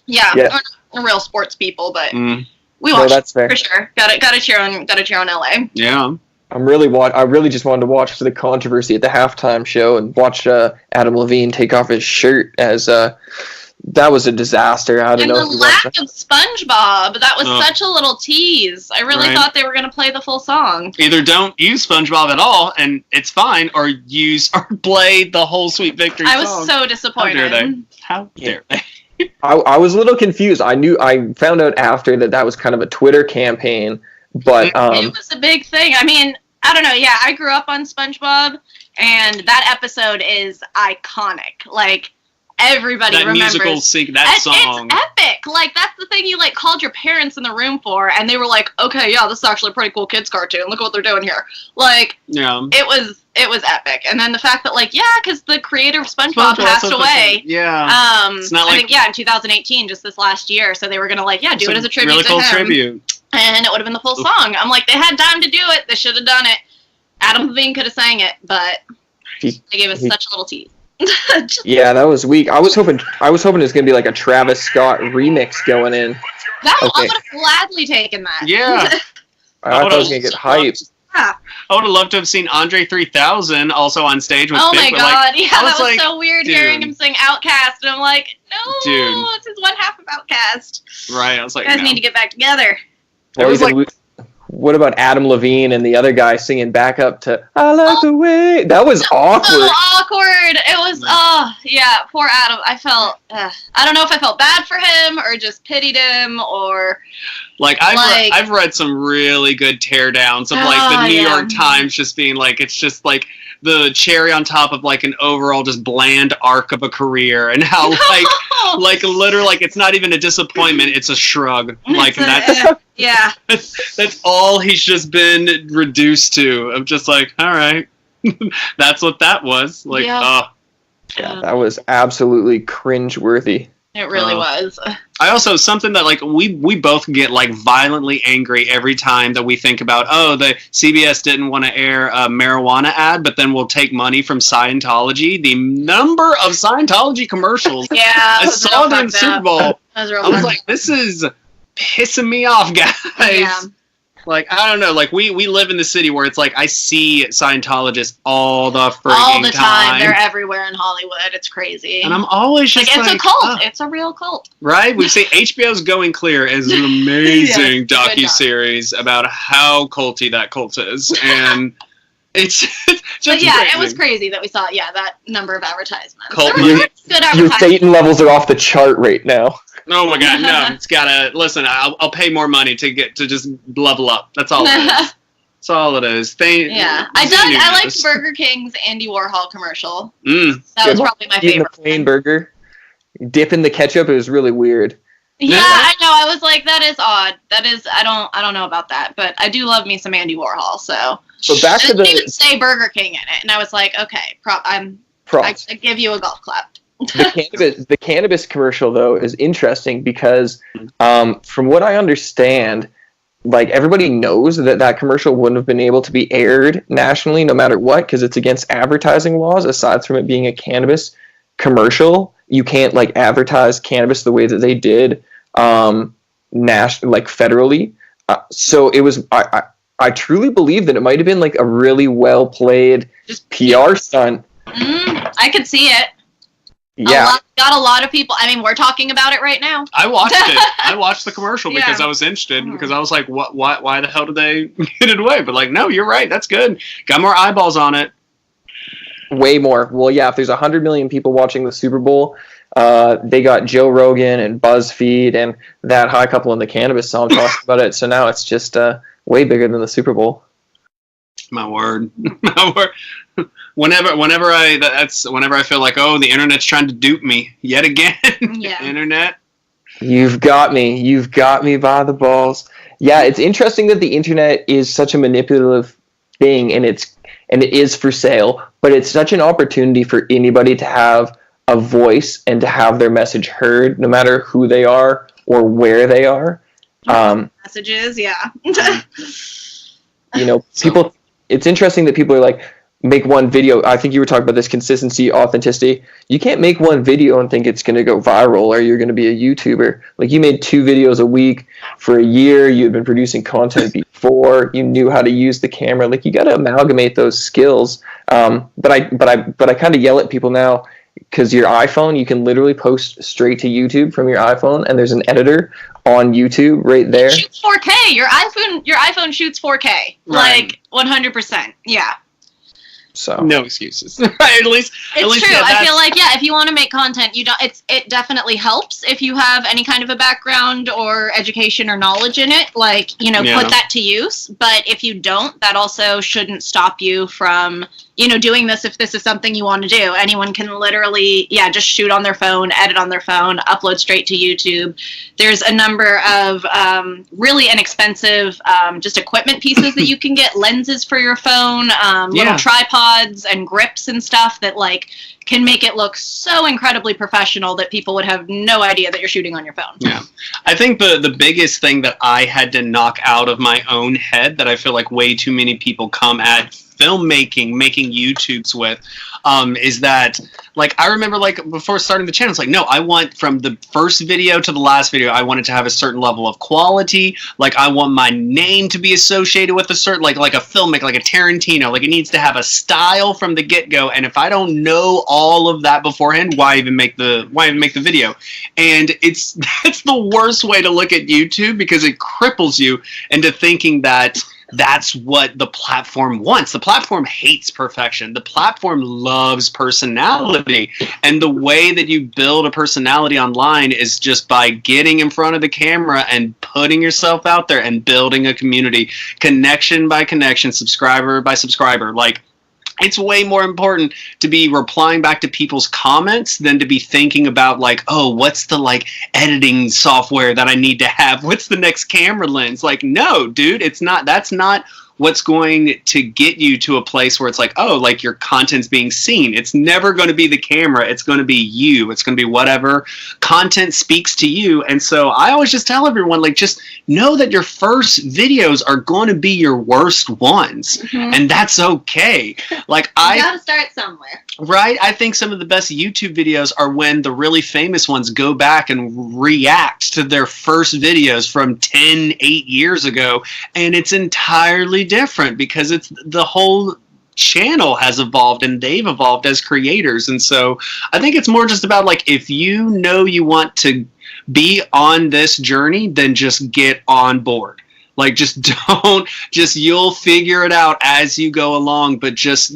Yeah. We're real sports people, but we watch that's fair. for sure. Gotta cheer on LA. Yeah. I really just wanted to watch for the controversy at the halftime show and watch Adam Levine take off his shirt as that was a disaster. I don't know. And the lack of SpongeBob, that was such a little tease. I really thought they were going to play the full song. Either don't use SpongeBob at all, and it's fine, or play the whole Sweet Victory song. I was so disappointed. How dare they? I was a little confused. I found out after that was kind of a Twitter campaign, but it was a big thing. I mean, I don't know. Yeah, I grew up on SpongeBob, and that episode is iconic. Like, everybody that remembers musical that song. It's epic. Like, that's the thing you like called your parents in the room for, and they were like, "Okay, yeah, this is actually a pretty cool kids cartoon. Look what they're doing here." Like, yeah, it was epic. And then the fact that, like, because the creator of SpongeBob passed away. Yeah. It's not I think in 2018, just this last year. So they were gonna do it as a tribute really to cool him. Tribute. And it would have been the full song. I'm like, they had time to do it. They should have done it. Adam Levine could have sang it, but they gave us such a little tease. Yeah, that was weak. I was hoping it was gonna be like a Travis Scott remix going in. I would have gladly taken that. Yeah. I thought I was gonna get hyped. Yeah. I would have loved to have seen Andre 3000 also on stage with Oh Big, my god, that was like, so weird hearing him sing Outcast, and I'm like, no, it's his one half of Outcast. Right, I was like, you guys need to get back together. What about Adam Levine and the other guy singing back up to "I Like the Way"? That was awkward. So awkward. It was. Poor Adam. I felt. I don't know if I felt bad for him or just pitied him or. I've read some really good teardowns of the New York Times just being like, it's just like the cherry on top of like an overall just bland arc of a career, and how literally it's not even a disappointment, it's a shrug. That's all he's just been reduced to. I'm just like, all right, that's what that was. That was absolutely cringeworthy. It really was. I also, something that we both get violently angry every time that we think about, the CBS didn't want to air a marijuana ad, but then we'll take money from Scientology. The number of Scientology commercials I saw during the Super Bowl, I was like, this is pissing me off, guys. Yeah. I don't know. We live in the city where it's I see Scientologists all the time. They're everywhere in Hollywood. It's crazy. And I'm always just it's a cult. It's a real cult. Right? We say HBO's Going Clear is an amazing docuseries about how culty that cult is. And It's just But yeah, crazy. it was crazy that we saw that number of advertisements. Cult There were money. good Your advertisements. Satan levels are off the chart right now. Oh my god, no! It's gotta listen. I'll pay more money to just level up. That's all it is. That's all it is. I liked Burger King's Andy Warhol commercial. That was probably my Eating favorite. the plain burger, dip in the ketchup. It was really weird. Yeah, I know. I was like, that is odd. That is, I don't know about that, but I do love me some Andy Warhol. So back to it didn't even say Burger King in it, and I was like, okay, I give you a golf clap. The cannabis commercial though is interesting because from what I understand, like everybody knows that commercial wouldn't have been able to be aired nationally no matter what, because it's against advertising laws. Aside from it being a cannabis commercial, you can't like advertise cannabis the way that they did federally. So it was I truly believe that it might have been like a really well played PR stunt. I could see it. Yeah, got a lot of people. I mean, we're talking about it right now. I watched it. I watched the commercial because Yeah. I was interested. Because I was like, what? Why the hell did they get it away? But like, no, you're right. That's good. Got more eyeballs on it. way more. Well, yeah, if there's 100 million people watching the Super Bowl, they got Joe Rogan and BuzzFeed and that high couple in the cannabis song talking about it. So now it's just way bigger than the Super Bowl. My word. My word. Whenever I feel like, oh, the internet's trying to dupe me yet again. Yeah. Internet. You've got me. You've got me by the balls. Yeah, it's interesting that the internet is such a manipulative thing, and it is for sale, but it's such an opportunity for anybody to have a voice and to have their message heard, no matter who they are or where they are. Messages, yeah. People. It's interesting that people are like, make one video. I think you were talking about this consistency, authenticity. You can't make one video and think it's going to go viral or you're going to be a YouTuber. Like, you made 2 videos a week for a year. You had been producing content before. You knew how to use the camera. Like, you got to amalgamate those skills. But I kind of yell at people now because your iPhone, you can literally post straight to YouTube from your iPhone, and there's an editor on YouTube right there. It shoots 4K. Your iPhone shoots 4K. Right. Like 100%. Yeah. So No excuses. Right, at least It's true. yeah, I feel like, if you want to make content, it definitely helps if you have any kind of a background or education or knowledge in it, like, put that to use. But if you don't, that also shouldn't stop you from, doing this if this is something you want to do. Anyone can literally, just shoot on their phone, edit on their phone, upload straight to YouTube. There's a number of really inexpensive just equipment pieces that you can get, lenses for your phone, little tripods and grips and stuff that can make it look so incredibly professional that people would have no idea that you're shooting on your phone. Yeah. I think the biggest thing that I had to knock out of my own head that I feel like way too many people come at filmmaking, making YouTubes with, is that, I remember, before starting the channel, it's no, I want from the first video to the last video, I want it to have a certain level of quality. I want my name to be associated with a certain, like a filmmaker, like a Tarantino. It needs to have a style from the get-go. And if I don't know all of that beforehand, why even make the video? And that's the worst way to look at YouTube, because it cripples you into thinking that that's what the platform wants. The platform hates perfection. The platform loves personality. And the way that you build a personality online is just by getting in front of the camera and putting yourself out there and building a community, connection by connection, subscriber by subscriber. It's way more important to be replying back to people's comments than to be thinking about what's the editing software that I need to have? What's the next camera lens? No, dude, that's not what's going to get you to a place where it's your content's being seen. It's never going to be the camera. It's going to be you. It's going to be whatever content speaks to you. And so I always just tell everyone, just know that your first videos are going to be your worst ones. Mm-hmm. And that's okay. You gotta start somewhere. Right? I think some of the best YouTube videos are when the really famous ones go back and react to their first videos from 8 years ago. And it's entirely different because it's the whole channel has evolved and they've evolved as creators. And so I think it's more just about if you know you want to be on this journey, then just get on board. Like, just don't, just you'll figure it out as you go along, but just,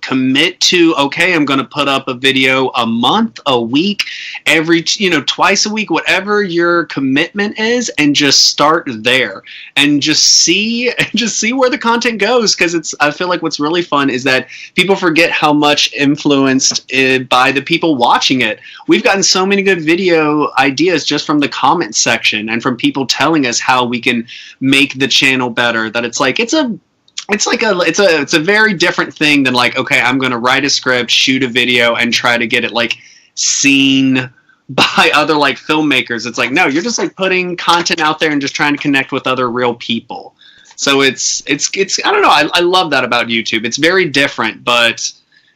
commit to, okay, I'm going to put up a video a month, a week, every, twice a week, whatever your commitment is, and just start there and just see where the content goes. Because I feel like what's really fun is that people forget how much influenced by the people watching it. We've gotten so many good video ideas just from the comment section and from people telling us how we can make the channel better, that it's a very different thing than like, okay, I'm going to write a script, shoot a video, and try to get it like seen by other like filmmakers. It's like, no, you're just like putting content out there and just trying to connect with other real people. So it's I don't know, I love that about YouTube. It's very different, but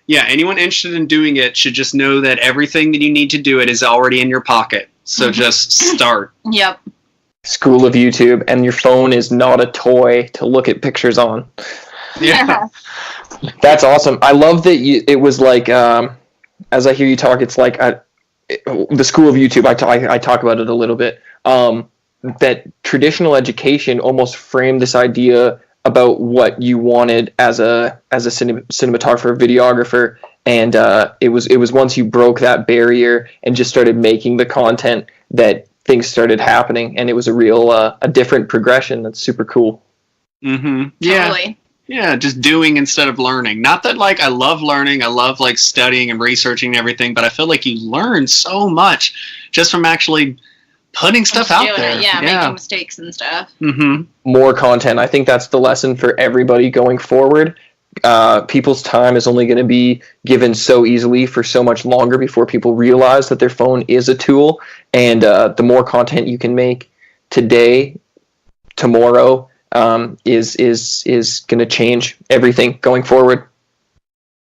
yeah, anyone interested in doing it should just know that everything that you need to do it is already in your pocket. So just start. Yep. School of YouTube, and your phone is not a toy to look at pictures on. Yeah. That's awesome. I love that it was like, as I hear you talk, it's like the School of YouTube, I talk about it a little bit, that traditional education almost framed this idea about what you wanted as a cinematographer, videographer, and it was once you broke that barrier and just started making the content that things started happening, and it was a real a different progression. That's super cool. Mm-hmm. Yeah. Totally. Yeah, just doing instead of learning. Not that like I love learning, I love like studying and researching and everything, but I feel like you learn so much just from actually putting stuff out there. Yeah, making mistakes and stuff. Mm-hmm. More content. I think that's the lesson for everybody going forward. People's time is only going to be given so easily for so much longer before people realize that their phone is a tool, and the more content you can make today, tomorrow, is going to change everything going forward.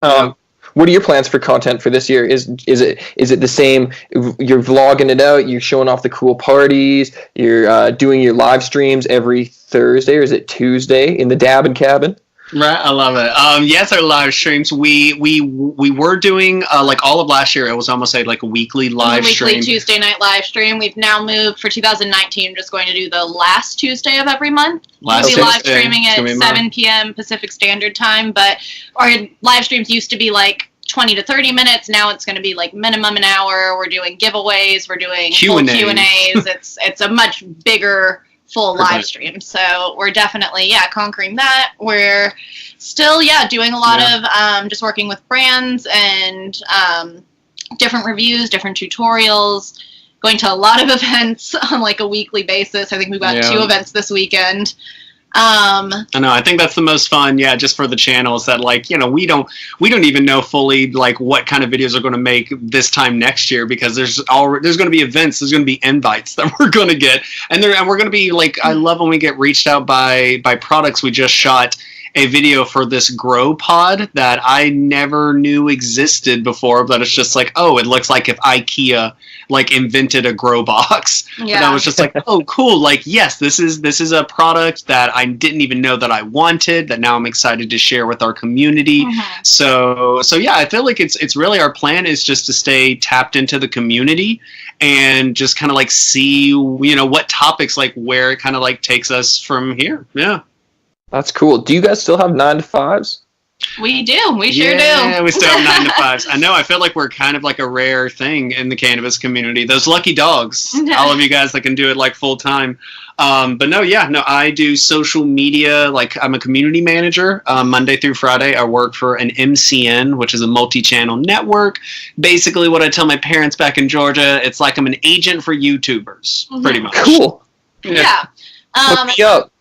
What are your plans for content for this year? Is it the same? You're vlogging it out. You're showing off the cool parties. You're doing your live streams every Thursday, or is it Tuesday in the Dabbin Cabin? Right, I love it. Yes, our live streams. We were doing like all of last year. It was almost like a weekly live stream. Weekly Tuesday night live stream. We've now moved for 2019. Just going to do the last Tuesday of every month. We'll be live streaming at 7 p.m. Pacific Standard Time. But our live streams used to be like 20 to 30 minutes. Now it's going to be like minimum an hour. We're doing giveaways. We're doing full Q&As. It's a much bigger full live stream. So we're definitely, conquering that. We're still, doing a lot of just working with brands and different reviews, different tutorials, going to a lot of events on like a weekly basis. I think we've got 2 events this weekend. I know. I think that's the most fun. Yeah, just for the channels that like, we don't even know fully like what kind of videos are going to make this time next year, because there's going to be events, there's going to be invites that we're going to get, and we're going to be like, I love when we get reached out by products. We just shot a video for this grow pod that I never knew existed before, but it's just like, oh, it looks like if IKEA like invented a grow box. Yeah. And I was just like, oh, cool. Like, yes, this is a product that I didn't even know that I wanted, that now I'm excited to share with our community. Mm-hmm. So yeah, I feel like it's really our plan is just to stay tapped into the community and just kind of like see, what topics, like where it kind of like takes us from here. Yeah. That's cool. Do you guys still have 9 to 5s? We do. We sure do. Yeah, we still have 9 to 5s. I know. I feel like we're kind of like a rare thing in the cannabis community. Those lucky dogs. All of you guys that can do it like full time. But no, I do social media. Like I'm a community manager. Monday through Friday, I work for an MCN, which is a multi-channel network. Basically, what I tell my parents back in Georgia, it's like I'm an agent for YouTubers, pretty much. Cool. Yeah. Look me up.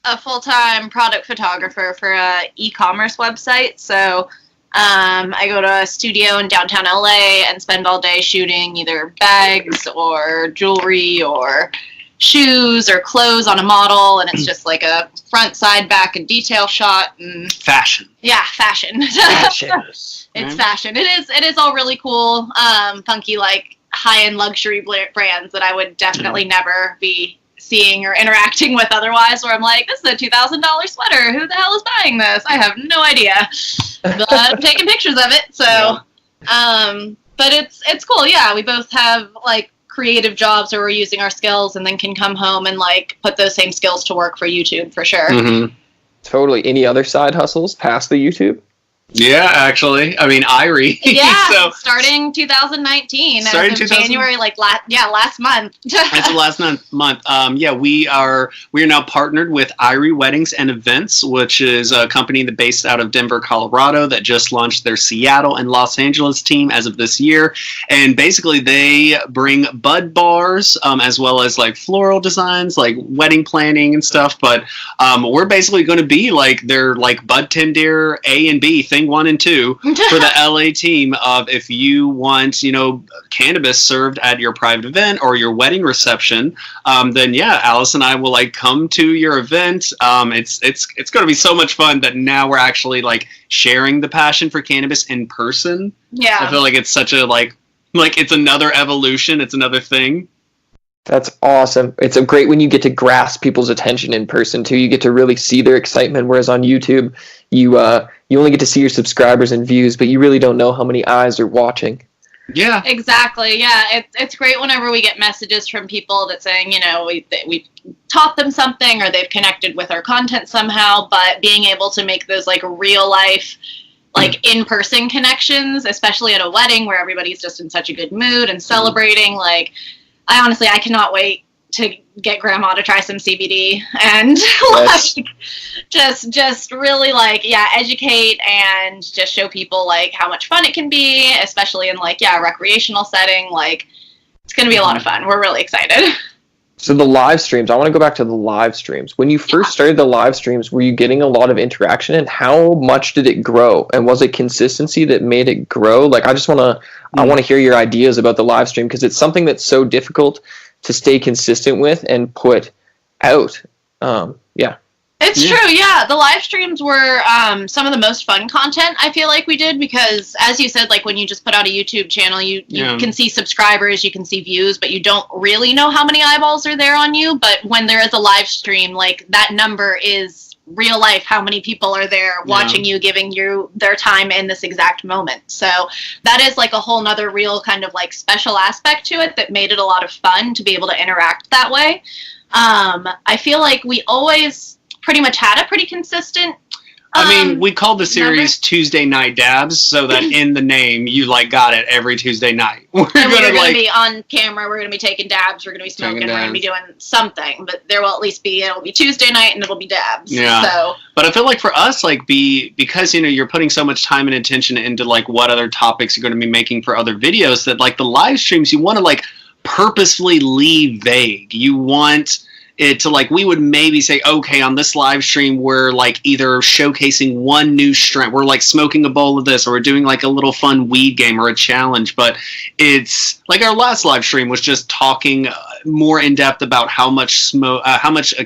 A full-time product photographer for a e-commerce website. So I go to a studio in downtown LA and spend all day shooting either bags or jewelry or shoes or clothes on a model, and it's just like a front, side, back, and detail shot. And fashion. Yeah, fashion. It's fashion. It is all really cool, funky, like high-end luxury brands that I would definitely never be seeing or interacting with otherwise, where I'm like, this is a $2,000 sweater. Who the hell is buying this? I have no idea. But I'm taking pictures of it. So, but it's cool. Yeah, we both have like creative jobs where we're using our skills and then can come home and like put those same skills to work for YouTube for sure. Mm-hmm. Totally. Any other side hustles past the YouTube? Yeah, actually. I mean, Irie. Yeah, So, starting 2019. Starting as of 2000 January, like last month. That's the last month. Yeah, we are now partnered with Irie Weddings and Events, which is a company that based out of Denver, Colorado, that just launched their Seattle and Los Angeles team as of this year. And basically, they bring bud bars as well as like floral designs, like wedding planning and stuff. But we're basically going to be like their like bud tender A and B, thing 1 and 2 for the LA team of if you want, cannabis served at your private event or your wedding reception, then yeah, Alice and I will like come to your event. It's going to be so much fun that now we're actually like sharing the passion for cannabis in person. Yeah. I feel like it's such a like it's another evolution. It's another thing. That's awesome. It's great when you get to grasp people's attention in person too. You get to really see their excitement, whereas on YouTube, you only get to see your subscribers and views, but you really don't know how many eyes are watching. Yeah. Exactly. Yeah. It's great whenever we get messages from people that saying, we taught them something or they've connected with our content somehow, but being able to make those like real life, like in-person connections, especially at a wedding where everybody's just in such a good mood and celebrating, like, I cannot wait to get grandma to try some CBD and Yes. like just really like educate and just show people like how much fun it can be, especially in like a recreational setting. Like it's gonna be a lot of fun. We're really excited. So the live streams, I want to go back to the live streams. When you first started the live streams, were you getting a lot of interaction, and how much did it grow? And was it consistency that made it grow? Like, I want to hear your ideas about the live stream, because it's something that's so difficult to stay consistent with and put out. It's true, yeah. The live streams were some of the most fun content I feel like we did, because as you said, like when you just put out a YouTube channel, you can see subscribers, you can see views, but you don't really know how many eyeballs are there on you. But when there is a live stream, like that number is real life, how many people are there watching you, giving you their time in this exact moment. So that is like a whole nother real kind of like special aspect to it that made it a lot of fun to be able to interact that way. I feel like we always pretty much had a pretty consistent we called the series Tuesday Night Dabs, so that in the name you like got it every Tuesday night. We're gonna be on camera, we're gonna be taking dabs, we're gonna be smoking, we're gonna be doing something, but there will at least be, it'll be Tuesday night and it'll be dabs. Yeah. So but I feel like for us, like because you're putting so much time and attention into like what other topics you're gonna be making for other videos, that like the live streams you want to like purposefully leave vague. You want it to like, we would maybe say, okay, on this live stream we're like either showcasing one new strain, we're like smoking a bowl of this, or we're doing like a little fun weed game or a challenge. But it's like our last live stream was just talking more in depth about how much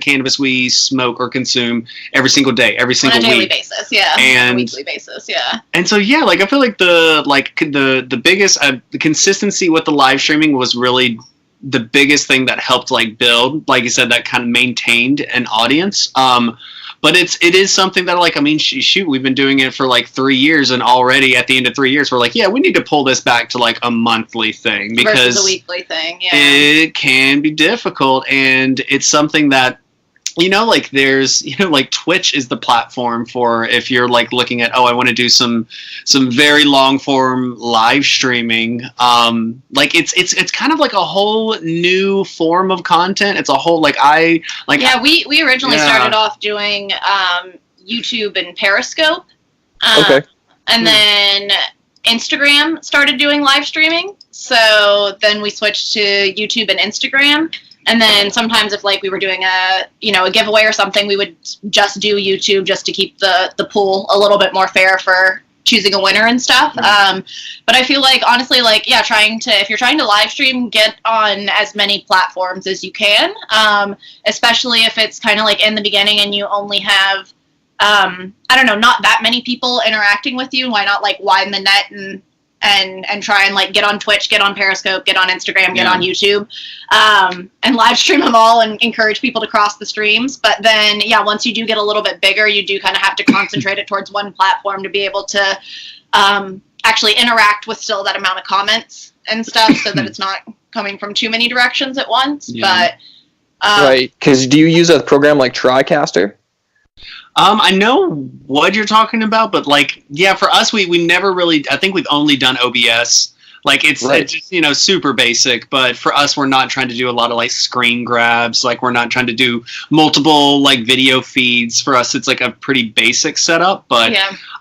cannabis we smoke or consume every single day, every single week, on a daily basis, and on a weekly basis, And so like I feel like the biggest the consistency with the live streaming was really the biggest thing that helped like build, like you said, that kind of maintained an audience. But it is something that like, I mean, shoot, we've been doing it for like 3 years, and already at the end of 3 years, we're like, we need to pull this back to like a monthly thing, because versus a weekly thing. It can be difficult, and it's something that, like there's, like Twitch is the platform for if you're like looking at, I want to do some very long form live streaming. Like it's kind of like a whole new form of content. It's a whole we originally started off doing YouTube and Periscope. And then Instagram started doing live streaming. So then we switched to YouTube and Instagram. And then sometimes if like we were doing a giveaway or something, we would just do YouTube just to keep the pool a little bit more fair for choosing a winner and stuff. But I feel like honestly, like, if you're trying to live stream, get on as many platforms as you can, especially if it's kind of like in the beginning and you only have, not that many people interacting with you. Why not like widen the net and try and like get on Twitch, get on Periscope, get on Instagram, get on YouTube, and live stream them all and encourage people to cross the streams. But then, once you do get a little bit bigger, you do kind of have to concentrate it towards one platform to be able to actually interact with still that amount of comments and stuff, so that it's not coming from too many directions at once. Yeah. But Right, because do you use a program like TriCaster? I know what you're talking about, but like, yeah, for us, we never really. I think we've only done OBS. Like it's just, you know, super basic, but for us, we're not trying to do a lot of like screen grabs. Like we're not trying to do multiple like video feeds. For us, it's like a pretty basic setup, but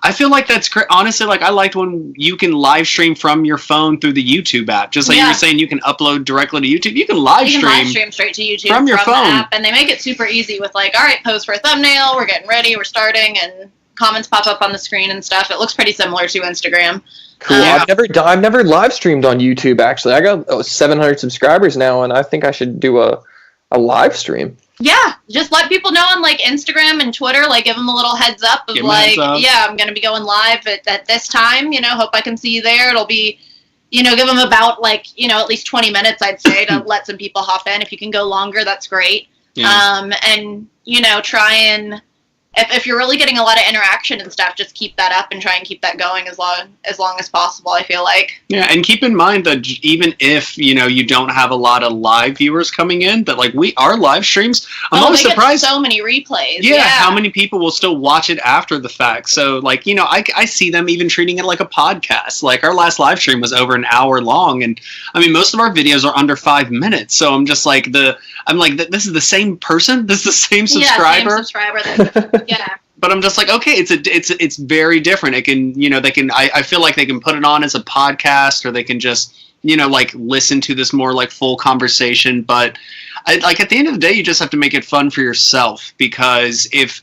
I feel like that's great. Honestly, like I liked when you can live stream from your phone through the YouTube app. Just like you were saying, you can upload directly to YouTube. You can live stream straight to YouTube from your phone. The app, and they make it super easy with like, all right, pose for a thumbnail. We're getting ready. We're starting, and comments pop up on the screen and stuff. It looks pretty similar to Instagram. Cool. I've never live streamed on YouTube. Actually, I got 700 subscribers now, and I think I should do a live stream. Yeah, just let people know on like Instagram and Twitter. Like, give them a little heads up of like, I'm gonna be going live at this time. You know, hope I can see you there. It'll be, you know, give them about like, you know, at least 20 minutes, I'd say, to let some people hop in. If you can go longer, that's great. Yeah. And you know, try and. If you're really getting a lot of interaction and stuff, just keep that up and try and keep that going as long as possible, I feel like. Yeah, and keep in mind that even if, you know, you don't have a lot of live viewers coming in, that like our live streams, I'm always surprised. Get so many replays. Yeah, how many people will still watch it after the fact. So like, you know, I see them even treating it like a podcast. Like our last live stream was over an hour long, and I mean most of our videos are under 5 minutes. So I'm just like this is the same person? This is the same subscriber? Yeah, same subscriber. Yeah. But I'm just like, okay, it's very different. It can, you know, I feel like they can put it on as a podcast, or they can just, you know, like listen to this more like full conversation. But like at the end of the day, you just have to make it fun for yourself, because if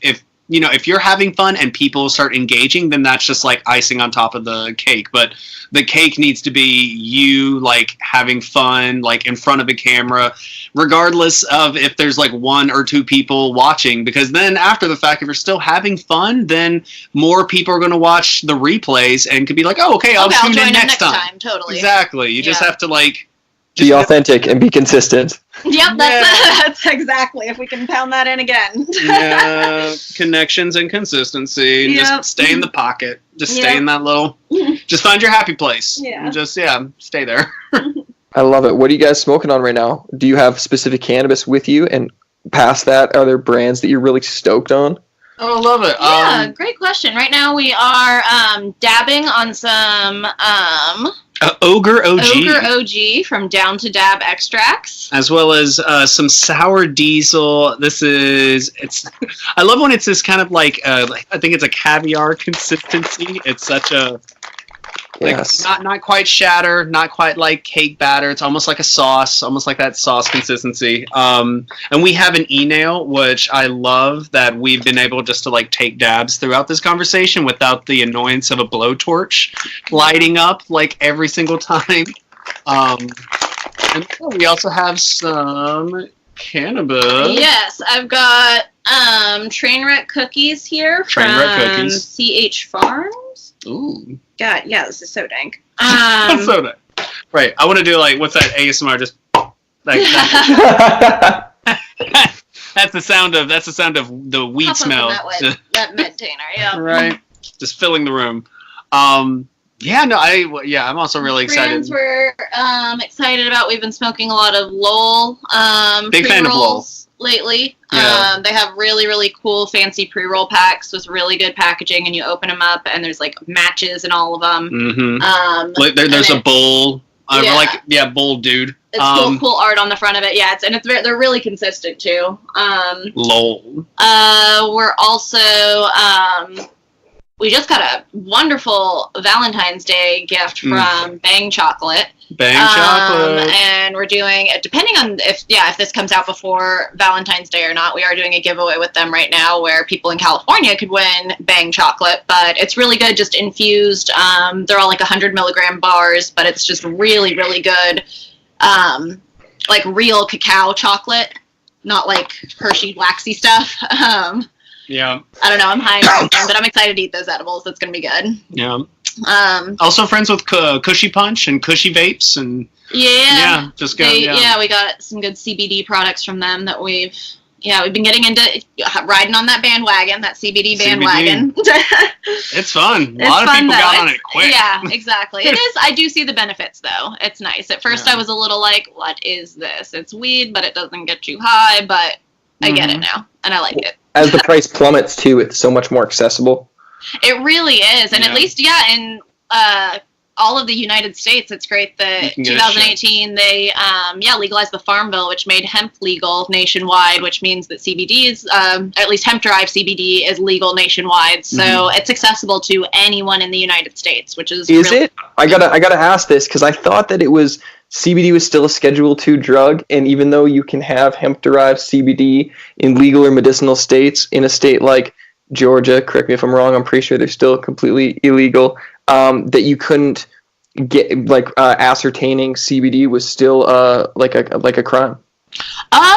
you know, if you're having fun and people start engaging, then that's just like icing on top of the cake. But the cake needs to be you like having fun, like in front of a camera, regardless of if there's like 1 or 2 people watching, because then after the fact, if you're still having fun, then more people are going to watch the replays and could be like, oh, okay, I'll tune in next time. Totally. Exactly. You just have to like be authentic and be consistent. Yep, that's exactly. If we can pound that in again. Yeah, connections and consistency. Yep. Just stay in the pocket. Just stay in that little. Just find your happy place. Yeah. Just stay there. I love it. What are you guys smoking on right now? Do you have specific cannabis with you? And past that, are there brands that you're really stoked on? Oh, I love it. Yeah, great question. Right now we are dabbing on some Ogre OG. Ogre OG from Down to Dab Extracts. As well as some Sour Diesel. I love when it's this kind of like, I think it's a caviar consistency. It's such a, not quite shatter, not quite like cake batter. It's almost like a sauce, almost like that sauce consistency. And we have an e-nail, which I love, that we've been able just to like take dabs throughout this conversation without the annoyance of a blowtorch lighting up like every single time. And we also have some cannabis. Yes, I've got Trainwreck cookies here from CH Farms. Ooh. God, yeah, this is so dank. So dank. Right, I want to do like, what's that ASMR? Just like that's the sound of the weed smell. That container, yeah. Right, just filling the room. I'm also really excited. Brands we're excited about. We've been smoking a lot of Lowell big fan of Lowell lately. Yeah. They have really, really cool fancy pre-roll packs with really good packaging, and you open them up and there's like matches in all of them. Mm-hmm. Like there's a bowl. Bowl dude. It's cool art on the front of it. Yeah, they're really consistent too. Lowell. We're also we just got a wonderful Valentine's Day gift from Bang Chocolate. Chocolate. And we're doing, depending on if this comes out before Valentine's Day or not, we are doing a giveaway with them right now where people in California could win Bang Chocolate. But it's really good, just infused. They're all like 100 milligram bars, but it's just really, really good. Like real cacao chocolate, not like Hershey waxy stuff. Yeah. I don't know. I'm high on them, but I'm excited to eat those edibles. That's going to be good. Yeah. Also friends with Cushy Punch and Cushy Vapes and we got we some good CBD products from them that we've Yeah, we've been getting into riding on that bandwagon, that CBD bandwagon. It's fun. A lot of people got on it quick. Yeah, exactly. It is. I do see the benefits, though. It's nice. At first, I was a little like, what is this? It's weed, but it doesn't get you high, but I get it now, and I like it. As the price plummets, too, it's so much more accessible. It really is. And at least, in all of the United States, it's great that 2018 they legalized the Farm Bill, which made hemp legal nationwide, which means that CBD is at least hemp-derived CBD is legal nationwide. So it's accessible to anyone in the United States, which is it? I gotta ask this because I thought that CBD was still a Schedule II drug, and even though you can have hemp-derived CBD in legal or medicinal states, in a state like Georgia, correct me if I'm wrong, I'm pretty sure they're still completely illegal. That you couldn't get ascertaining CBD was still like a crime.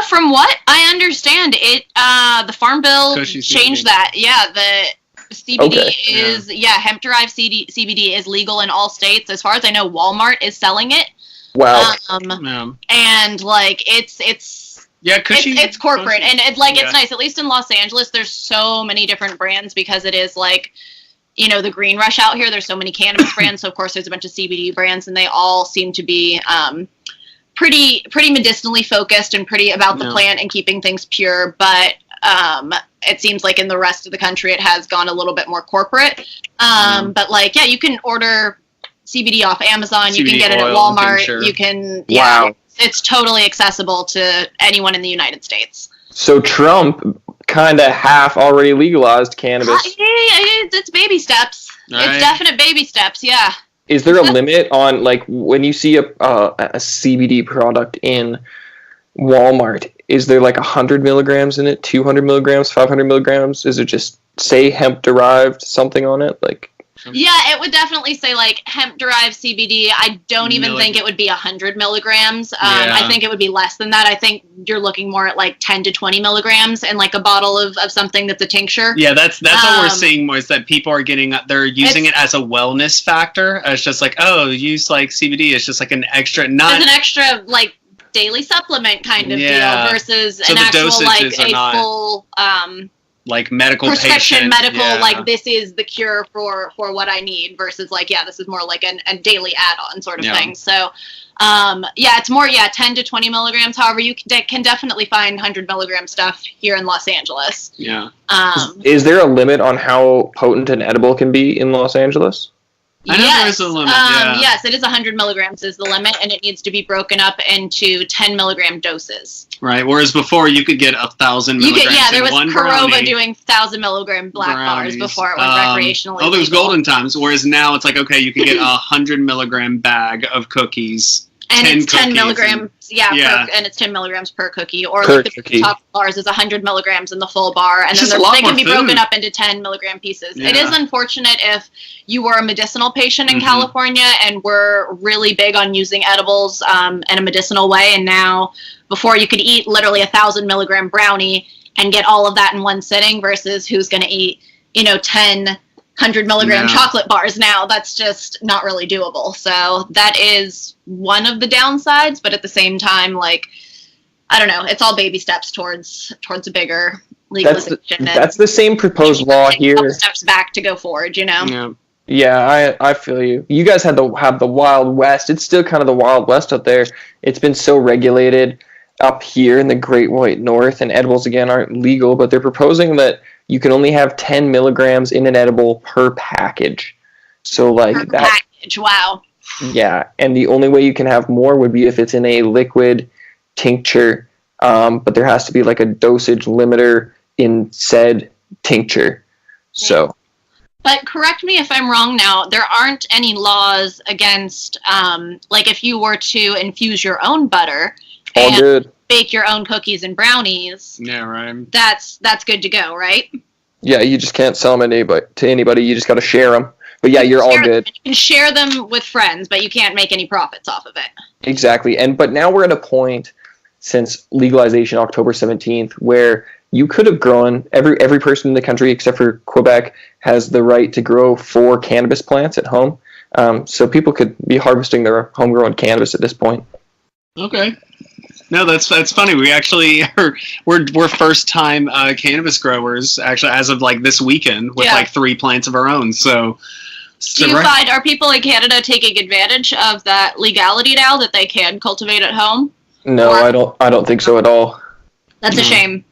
From what I understand, the Farm Bill changed that. Yeah, the CBD is hemp-derived CBD is legal in all states. As far as I know, Walmart is selling it. Wow. And it's it's corporate, and it's nice. At least in Los Angeles, there's so many different brands because it is the green rush out here. There's so many cannabis brands, so of course there's a bunch of CBD brands, and they all seem to be pretty medicinally focused and pretty about the plant and keeping things pure. But it seems like in the rest of the country, it has gone a little bit more corporate. But you can order CBD off Amazon. You can get it at Walmart. You can. Yeah, wow. It's totally accessible to anyone in the United States. So Trump kind of half already legalized cannabis. It's baby steps. Right. It's definite baby steps, yeah. Is there a limit on, when you see a CBD product in Walmart, is there 100 milligrams in it, 200 milligrams, 500 milligrams? Is it just say hemp-derived something on it? Yeah, it would definitely say hemp-derived CBD. I don't even think it would be 100 milligrams. I think it would be less than that. I think you're looking more at 10 to 20 milligrams in a bottle of something that's a tincture. Yeah, that's what we're seeing more is that people are they're using it as a wellness factor. It's just use CBD. It's just an extra, as an extra daily supplement kind of deal versus an actual full medical prescription medical this is the cure for what I need versus this is more a daily add-on sort of thing. So it's more 10 to 20 milligrams. However, you can definitely find 100 milligram stuff here in Los Angeles. Is there a limit on how potent an edible can be in Los Angeles? I know there is a limit. Yes, it is 100 milligrams is the limit, and it needs to be broken up into 10 milligram doses. Right. Whereas before, you could get 1,000 milligrams. There was one Corova brownie. doing 1,000 milligram black bars before it was recreationally. There was legal. golden times. Whereas now it's you can get 100 milligram bag of cookies. And it's 10 milligrams, and it's 10 milligrams per cookie. Or the chocolate bars is 100 milligrams in the full bar, and then they can be broken up into 10 milligram pieces. Yeah. It is unfortunate if you were a medicinal patient in California and were really big on using edibles in a medicinal way, and now before you could eat literally 1,000 milligram brownie and get all of that in one sitting versus who's going to eat 10 100 milligram chocolate bars now. That's just not really doable. So that is one of the downsides, but at the same time, I don't know, it's all baby steps towards a bigger legalization. That's the same proposed law here. A couple steps back to go forward, Yeah, I feel you. You guys have the Wild West. It's still kind of the Wild West out there. It's been so regulated up here in the Great White North, and edibles again aren't legal, but they're proposing that you can only have 10 milligrams in an edible per package. So package, wow. Yeah, and the only way you can have more would be if it's in a liquid tincture, but there has to be a dosage limiter in said tincture. So. But correct me if I'm wrong now, there aren't any laws against, if you were to infuse your own butter all and good. Bake your own cookies and brownies. Yeah, right. That's good to go, right? Yeah, you just can't sell them to anybody. You just got to share them. But yeah, you're all good. You can share them with friends, but you can't make any profits off of it. Exactly. But now we're at a point since legalization October 17th where you could have grown, every person in the country except for Quebec has the right to grow 4 cannabis plants at home. So people could be harvesting their homegrown cannabis at this point. Okay. No, that's funny. We actually we're first time cannabis growers actually as of like this weekend with like 3 plants of our own. So do you find, are people in Canada taking advantage of that legality now that they can cultivate at home? No, I don't think so at all. That's a shame.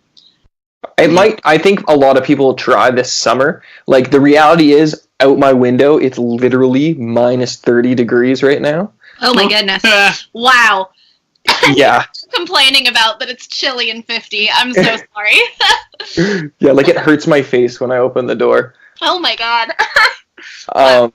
I think a lot of people will try this summer. Like, the reality is, out my window, it's literally minus 30 degrees right now. Oh my goodness. Wow. Yeah. Complaining about that it's chilly and 50. I'm so sorry. Yeah, like, it hurts my face when I open the door. Oh my god. I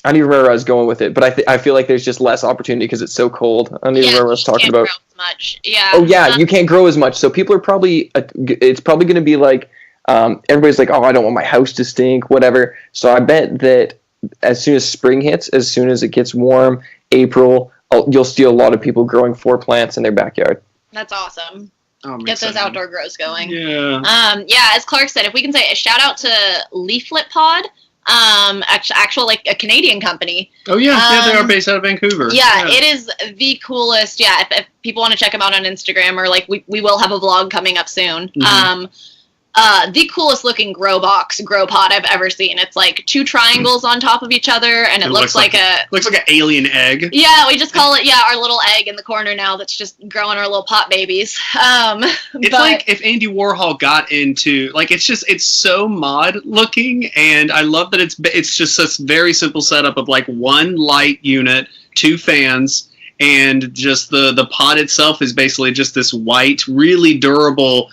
don't even remember where I was going with it, but I feel like there's just less opportunity because it's so cold. I don't even remember what I was talking about. Grow as much. Yeah. Oh yeah, you can't grow as much. So people are probably, it's probably going to be like, everybody's like, oh, I don't want my house to stink, whatever. So I bet that as soon as spring hits, as soon as it gets warm, April, you'll see a lot of people growing 4 plants in their backyard. That's awesome. Oh, get those outdoor grows going. Yeah. Yeah, as Clark said, if we can say a shout out to Leaflet Pod. Actual like a Canadian company. Oh yeah, they are based out of Vancouver. Yeah, it is the coolest. Yeah, if people want to check them out on Instagram, or like we will have a vlog coming up soon. Mm-hmm. The coolest looking grow pod I've ever seen. It's like 2 triangles on top of each other, and it looks like an alien egg. Yeah, we just call it our little egg in the corner now that's just growing our little pot babies. It's like if Andy Warhol got into, like, it's so mod looking, and I love that it's just this very simple setup of like 1 light unit, 2 fans, and just the pod itself is basically just this white, really durable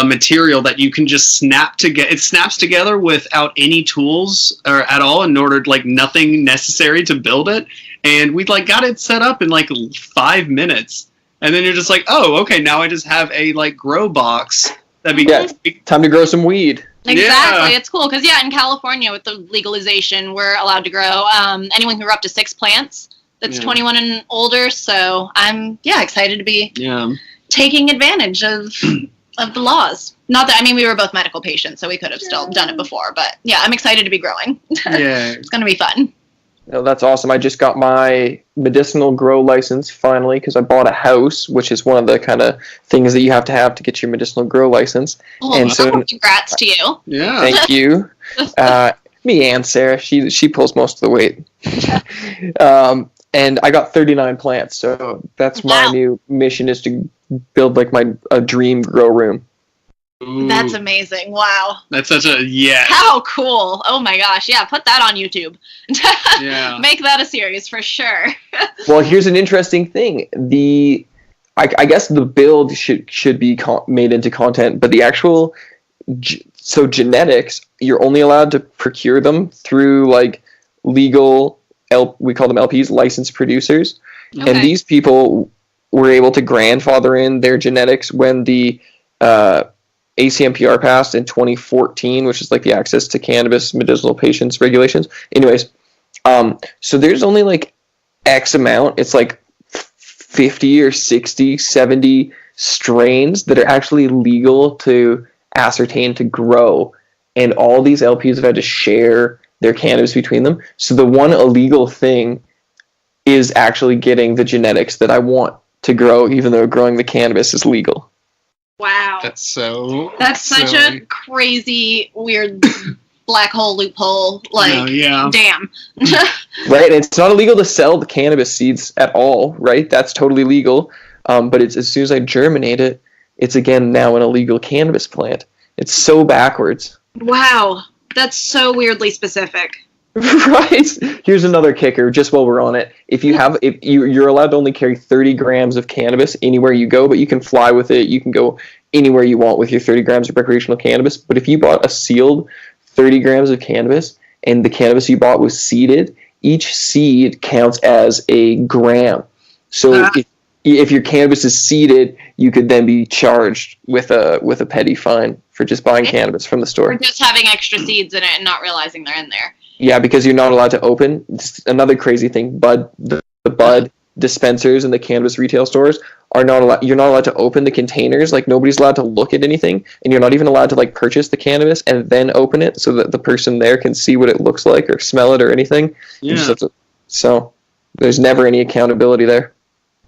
material that you can just snap together. It snaps together without any tools or at all, in order, like, nothing necessary to build it. And we like got it set up in like 5 minutes, and then you're just like, oh, okay, now I just have a like grow box. That'd be time to grow some weed. Exactly, it's cool because in California with the legalization, we're allowed to grow anyone can grow up to 6 plants. That's 21 and older. So I'm excited to be taking advantage of the laws. Not that, I mean, we were both medical patients, so we could have still done it before, but I'm excited to be growing. Yeah. It's going to be fun. Oh, that's awesome. I just got my medicinal grow license finally because I bought a house, which is one of the kind of things that you have to get your medicinal grow license. Oh, and so congrats to you. Yeah. Thank you. Me and Sarah, she pulls most of the weight. And I got 39 plants, so that's my new mission, is to build like a dream grow room. Ooh. That's amazing. Wow. That's such a How cool. Oh my gosh. Yeah, put that on YouTube. Yeah. Make that a series for sure. Well, here's an interesting thing. I guess the build should be made into content, but the actual genetics, you're only allowed to procure them through like legal, we call them LPs, licensed producers. Okay. And these people were able to grandfather in their genetics when the ACMPR passed in 2014, which is like the Access to Cannabis Medicinal Patients regulations. Anyways, so there's only like X amount. It's like 50 or 60, 70 strains that are actually legal to ascertain to grow. And all these LPs have had to share their cannabis between them. So the one illegal thing is actually getting the genetics that I want to grow, even though growing the cannabis is legal. Wow. That's such a crazy, weird black hole loophole. Like, damn. Right, and it's not illegal to sell the cannabis seeds at all, right? That's totally legal. But it's as soon as I germinate it, it's again now an illegal cannabis plant. It's so backwards. Wow. That's so weirdly specific. Right. Here's another kicker, just while we're on it. If you're allowed to only carry 30 grams of cannabis anywhere you go, but you can fly with it. You can go anywhere you want with your 30 grams of recreational cannabis. But if you bought a sealed 30 grams of cannabis and the cannabis you bought was seeded, each seed counts as a gram. So if your cannabis is seeded, you could then be charged with a petty fine for just buying cannabis from the store. Or just having extra seeds in it and not realizing they're in there. Yeah, because you're not allowed to open. Another crazy thing, the bud dispensers and the cannabis retail stores are not allowed. You're not allowed to open the containers. Like, nobody's allowed to look at anything, and you're not even allowed to like purchase the cannabis and then open it so that the person there can see what it looks like or smell it or anything. Yeah. So there's never any accountability there.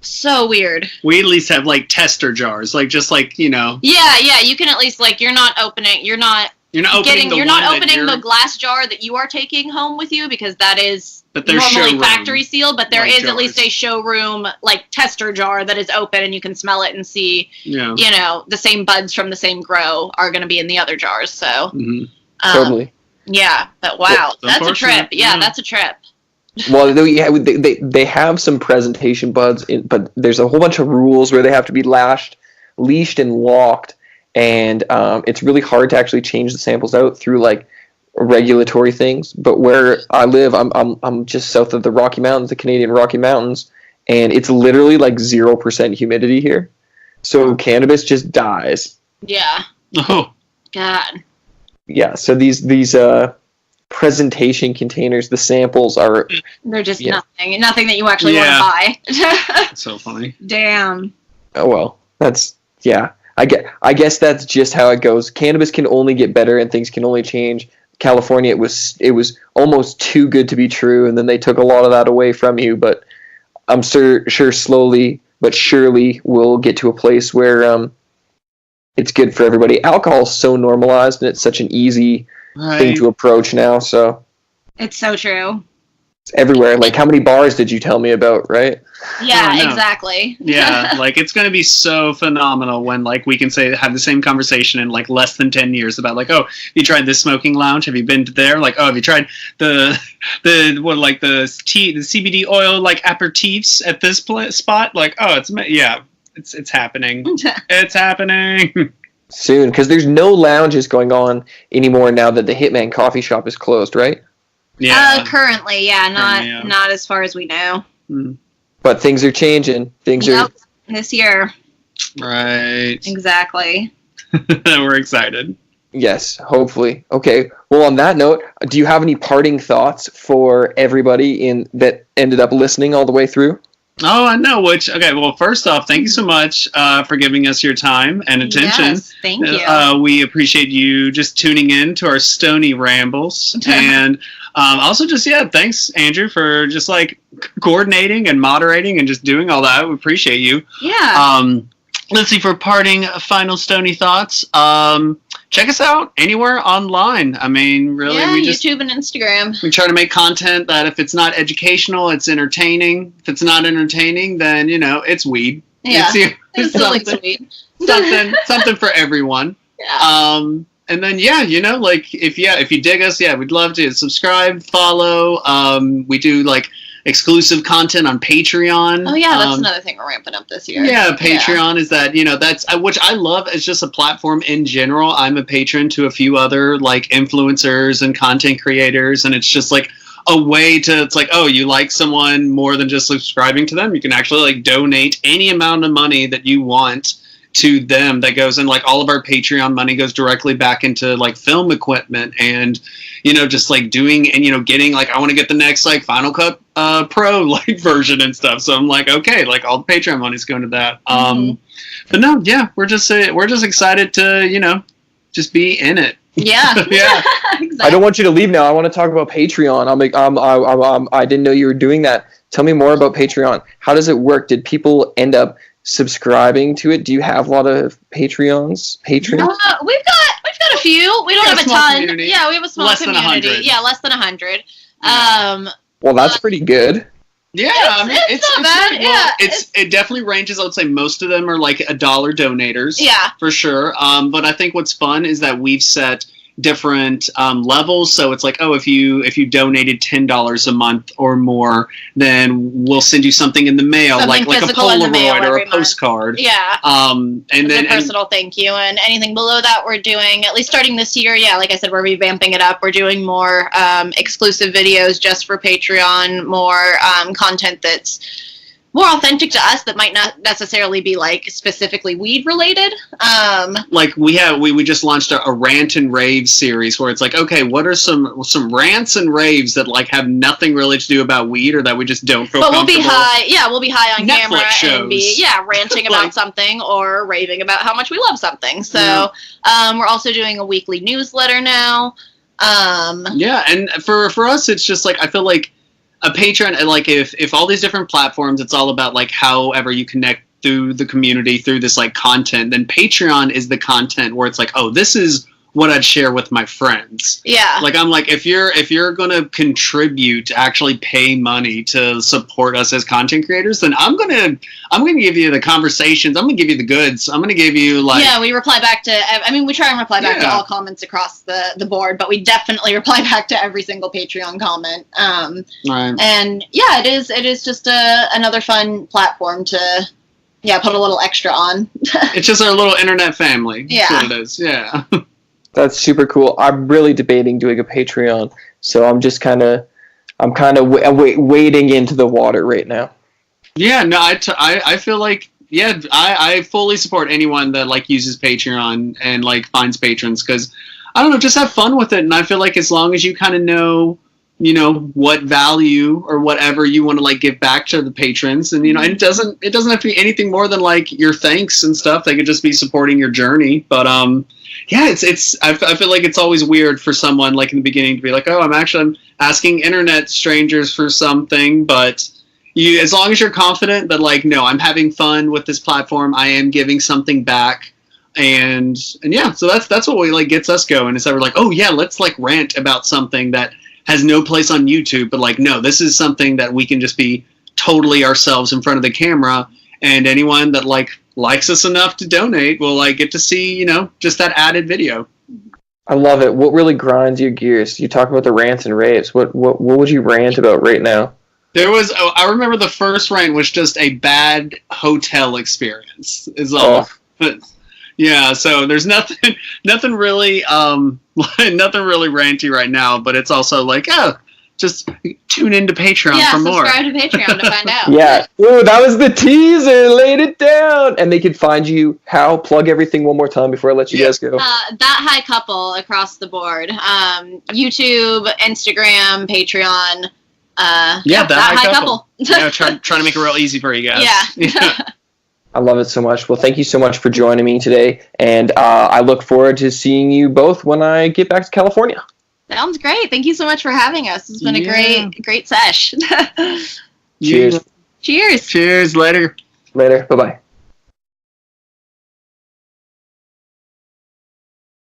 So weird. We at least have like tester jars, like just like, you know. Yeah, you can at least like you're not opening the glass jar that you are taking home with you, because that is normally factory sealed, but there is jars. At least a showroom like tester jar that is open and you can smell it and see, you know, the same buds from the same grow are going to be in the other jars. So totally. Yeah, but wow, that's a trip. Yeah, that's a trip. Well, they have some presentation buds, but there's a whole bunch of rules where they have to be leashed and locked, and it's really hard to actually change the samples out through like regulatory things. But where I live, I'm just south of the Rocky Mountains, the Canadian Rocky Mountains, and it's literally like 0% humidity here, so cannabis just dies. Yeah. Oh God. Yeah. So these presentation containers, the samples they're just nothing that you actually want to buy. That's so funny. Damn. Oh well, I guess that's just how it goes. Cannabis can only get better and things can only change. California, it was almost too good to be true, and then they took a lot of that away from you, but I'm sure slowly but surely we'll get to a place where it's good for everybody. Alcohol's so normalized and it's such an easy thing to approach now, so it's so true. It's everywhere. Like, how many bars did you tell me about, right? Yeah, exactly. Yeah, like it's gonna be so phenomenal when like we can have the same conversation in like less than 10 years about like, oh, have you tried this smoking lounge? Have you been to there? Like, oh, have you tried the CBD oil like aperitifs at this spot? Like, oh, it's happening. It's happening. Soon, because there's no lounges going on anymore now that the Hitman coffee shop is closed, right? Yeah. Currently, not as far as we know. But things are changing. Things are this year. Right. Exactly. We're excited. Yes, hopefully. Okay. Well, on that note, do you have any parting thoughts for everybody that ended up listening all the way through? Oh, I know. Well, first off, thank you so much for giving us your time and attention. Yes, thank you. We appreciate you just tuning in to our Stony Rambles. And also thanks, Andrew, for just like coordinating and moderating and just doing all that. We appreciate you. Yeah. Let's see, for parting final Stony thoughts. Check us out anywhere online. I mean, really, YouTube and Instagram. We try to make content that if it's not educational, it's entertaining. If it's not entertaining, then it's weed. Yeah, it's really sweet. something for everyone. Yeah. And then like if you dig us, we'd love to subscribe, follow. We do like exclusive content on Patreon. Oh yeah, that's another thing we're ramping up this year. Yeah, Patreon is that, that's which I love as just a platform in general. I'm a patron to a few other like influencers and content creators, and it's just like a way to, it's like, oh, you like someone more than just subscribing to them. You can actually like donate any amount of money that you want to them. That goes in, like, all of our Patreon money goes directly back into like film equipment and just like doing and getting like, I want to get the next like Final Cut Pro like version and stuff. So I'm like, okay, like all the Patreon money's going to that. But no, we're just excited to just be in it. Yeah. Yeah. Exactly. I don't want you to leave now. I want to talk about Patreon. I didn't know you were doing that. Tell me more about Patreon. How does it work? Did people end up subscribing to it? Do you have a lot of patrons? We've got a few. We don't have a ton. Community. Yeah, we have a small community. Yeah, less than 100. Well, that's pretty good. Yeah, it's not bad. Really, well, it definitely ranges. I would say most of them are like $1 donators. Yeah, for sure. But I think what's fun is that we've set different levels. So it's like, oh, if you donated $10 a month or more, then we'll send you something in the mail, like a Polaroid or a postcard. Yeah. And then a personal thank you. And anything below that, we're doing, at least starting this year. Yeah, like I said, we're revamping it up. We're doing more exclusive videos just for Patreon, more content that's more authentic to us that might not necessarily be like specifically weed related. Like we just launched a rant and rave series where it's like, okay, what are some rants and raves that like have nothing really to do about weed or that we just don't feel comfortable. We'll be high on Netflix camera shows. And be ranting about something or raving about how much we love something. So we're also doing a weekly newsletter now. And for us it's just like, I feel like a Patreon, and like if all these different platforms, it's all about like however you connect through the community through this like content, then Patreon is the content where it's like, oh, this is what I'd share with my friends. Yeah. Like I'm like, if you're gonna contribute to actually pay money to support us as content creators, then I'm gonna give you the conversations. I'm gonna give you the goods. I'm gonna give you like. Yeah, we reply back to. I mean, we try and reply back to all comments across the board, but we definitely reply back to every single Patreon comment. Right. And yeah, it is just another fun platform to. Yeah, put a little extra on. It's just our little internet family. Yeah. That's what it is. Yeah. That's super cool. I'm really debating doing a Patreon, so I'm wading into the water right now. Yeah, no, I feel like, yeah, I fully support anyone that like uses Patreon and like finds patrons, because I don't know, just have fun with it. And I feel like as long as you kind of know, you know, what value or whatever you want to like give back to the patrons, and you know, and it doesn't have to be anything more than like your thanks and stuff. They could just be supporting your journey. But yeah, I feel like it's always weird for someone like in the beginning to be like, oh, I'm asking internet strangers for something, but you, as long as you're confident that like, no, I'm having fun with this platform, I am giving something back, and yeah, so that's what like gets us going, is that we're like, oh yeah, let's like rant about something that has no place on YouTube, but like, no, this is something that we can just be totally ourselves in front of the camera, and anyone that like likes us enough to donate will like get to see, you know, just that added video. I love it. What really grinds your gears? You talk about the rants and raves. What would you rant about right now? I remember the first rant was just a bad hotel experience is all. But yeah, so there's nothing really nothing really ranty right now, but it's also like, oh, just tune into Patreon for more. Yeah, subscribe to Patreon to find out. Yeah. Ooh, that was the teaser. Laid it down. And they can find you how? Plug everything one more time before I let you guys go. That High Couple across the board. YouTube, Instagram, Patreon. That High Couple. Yeah, trying to make it real easy for you guys. Yeah. I love it so much. Well, thank you so much for joining me today. And I look forward to seeing you both when I get back to California. Sounds great. Thank you so much for having us. It's been a great sesh. Cheers. Cheers. Cheers. Later. Later. Bye-bye.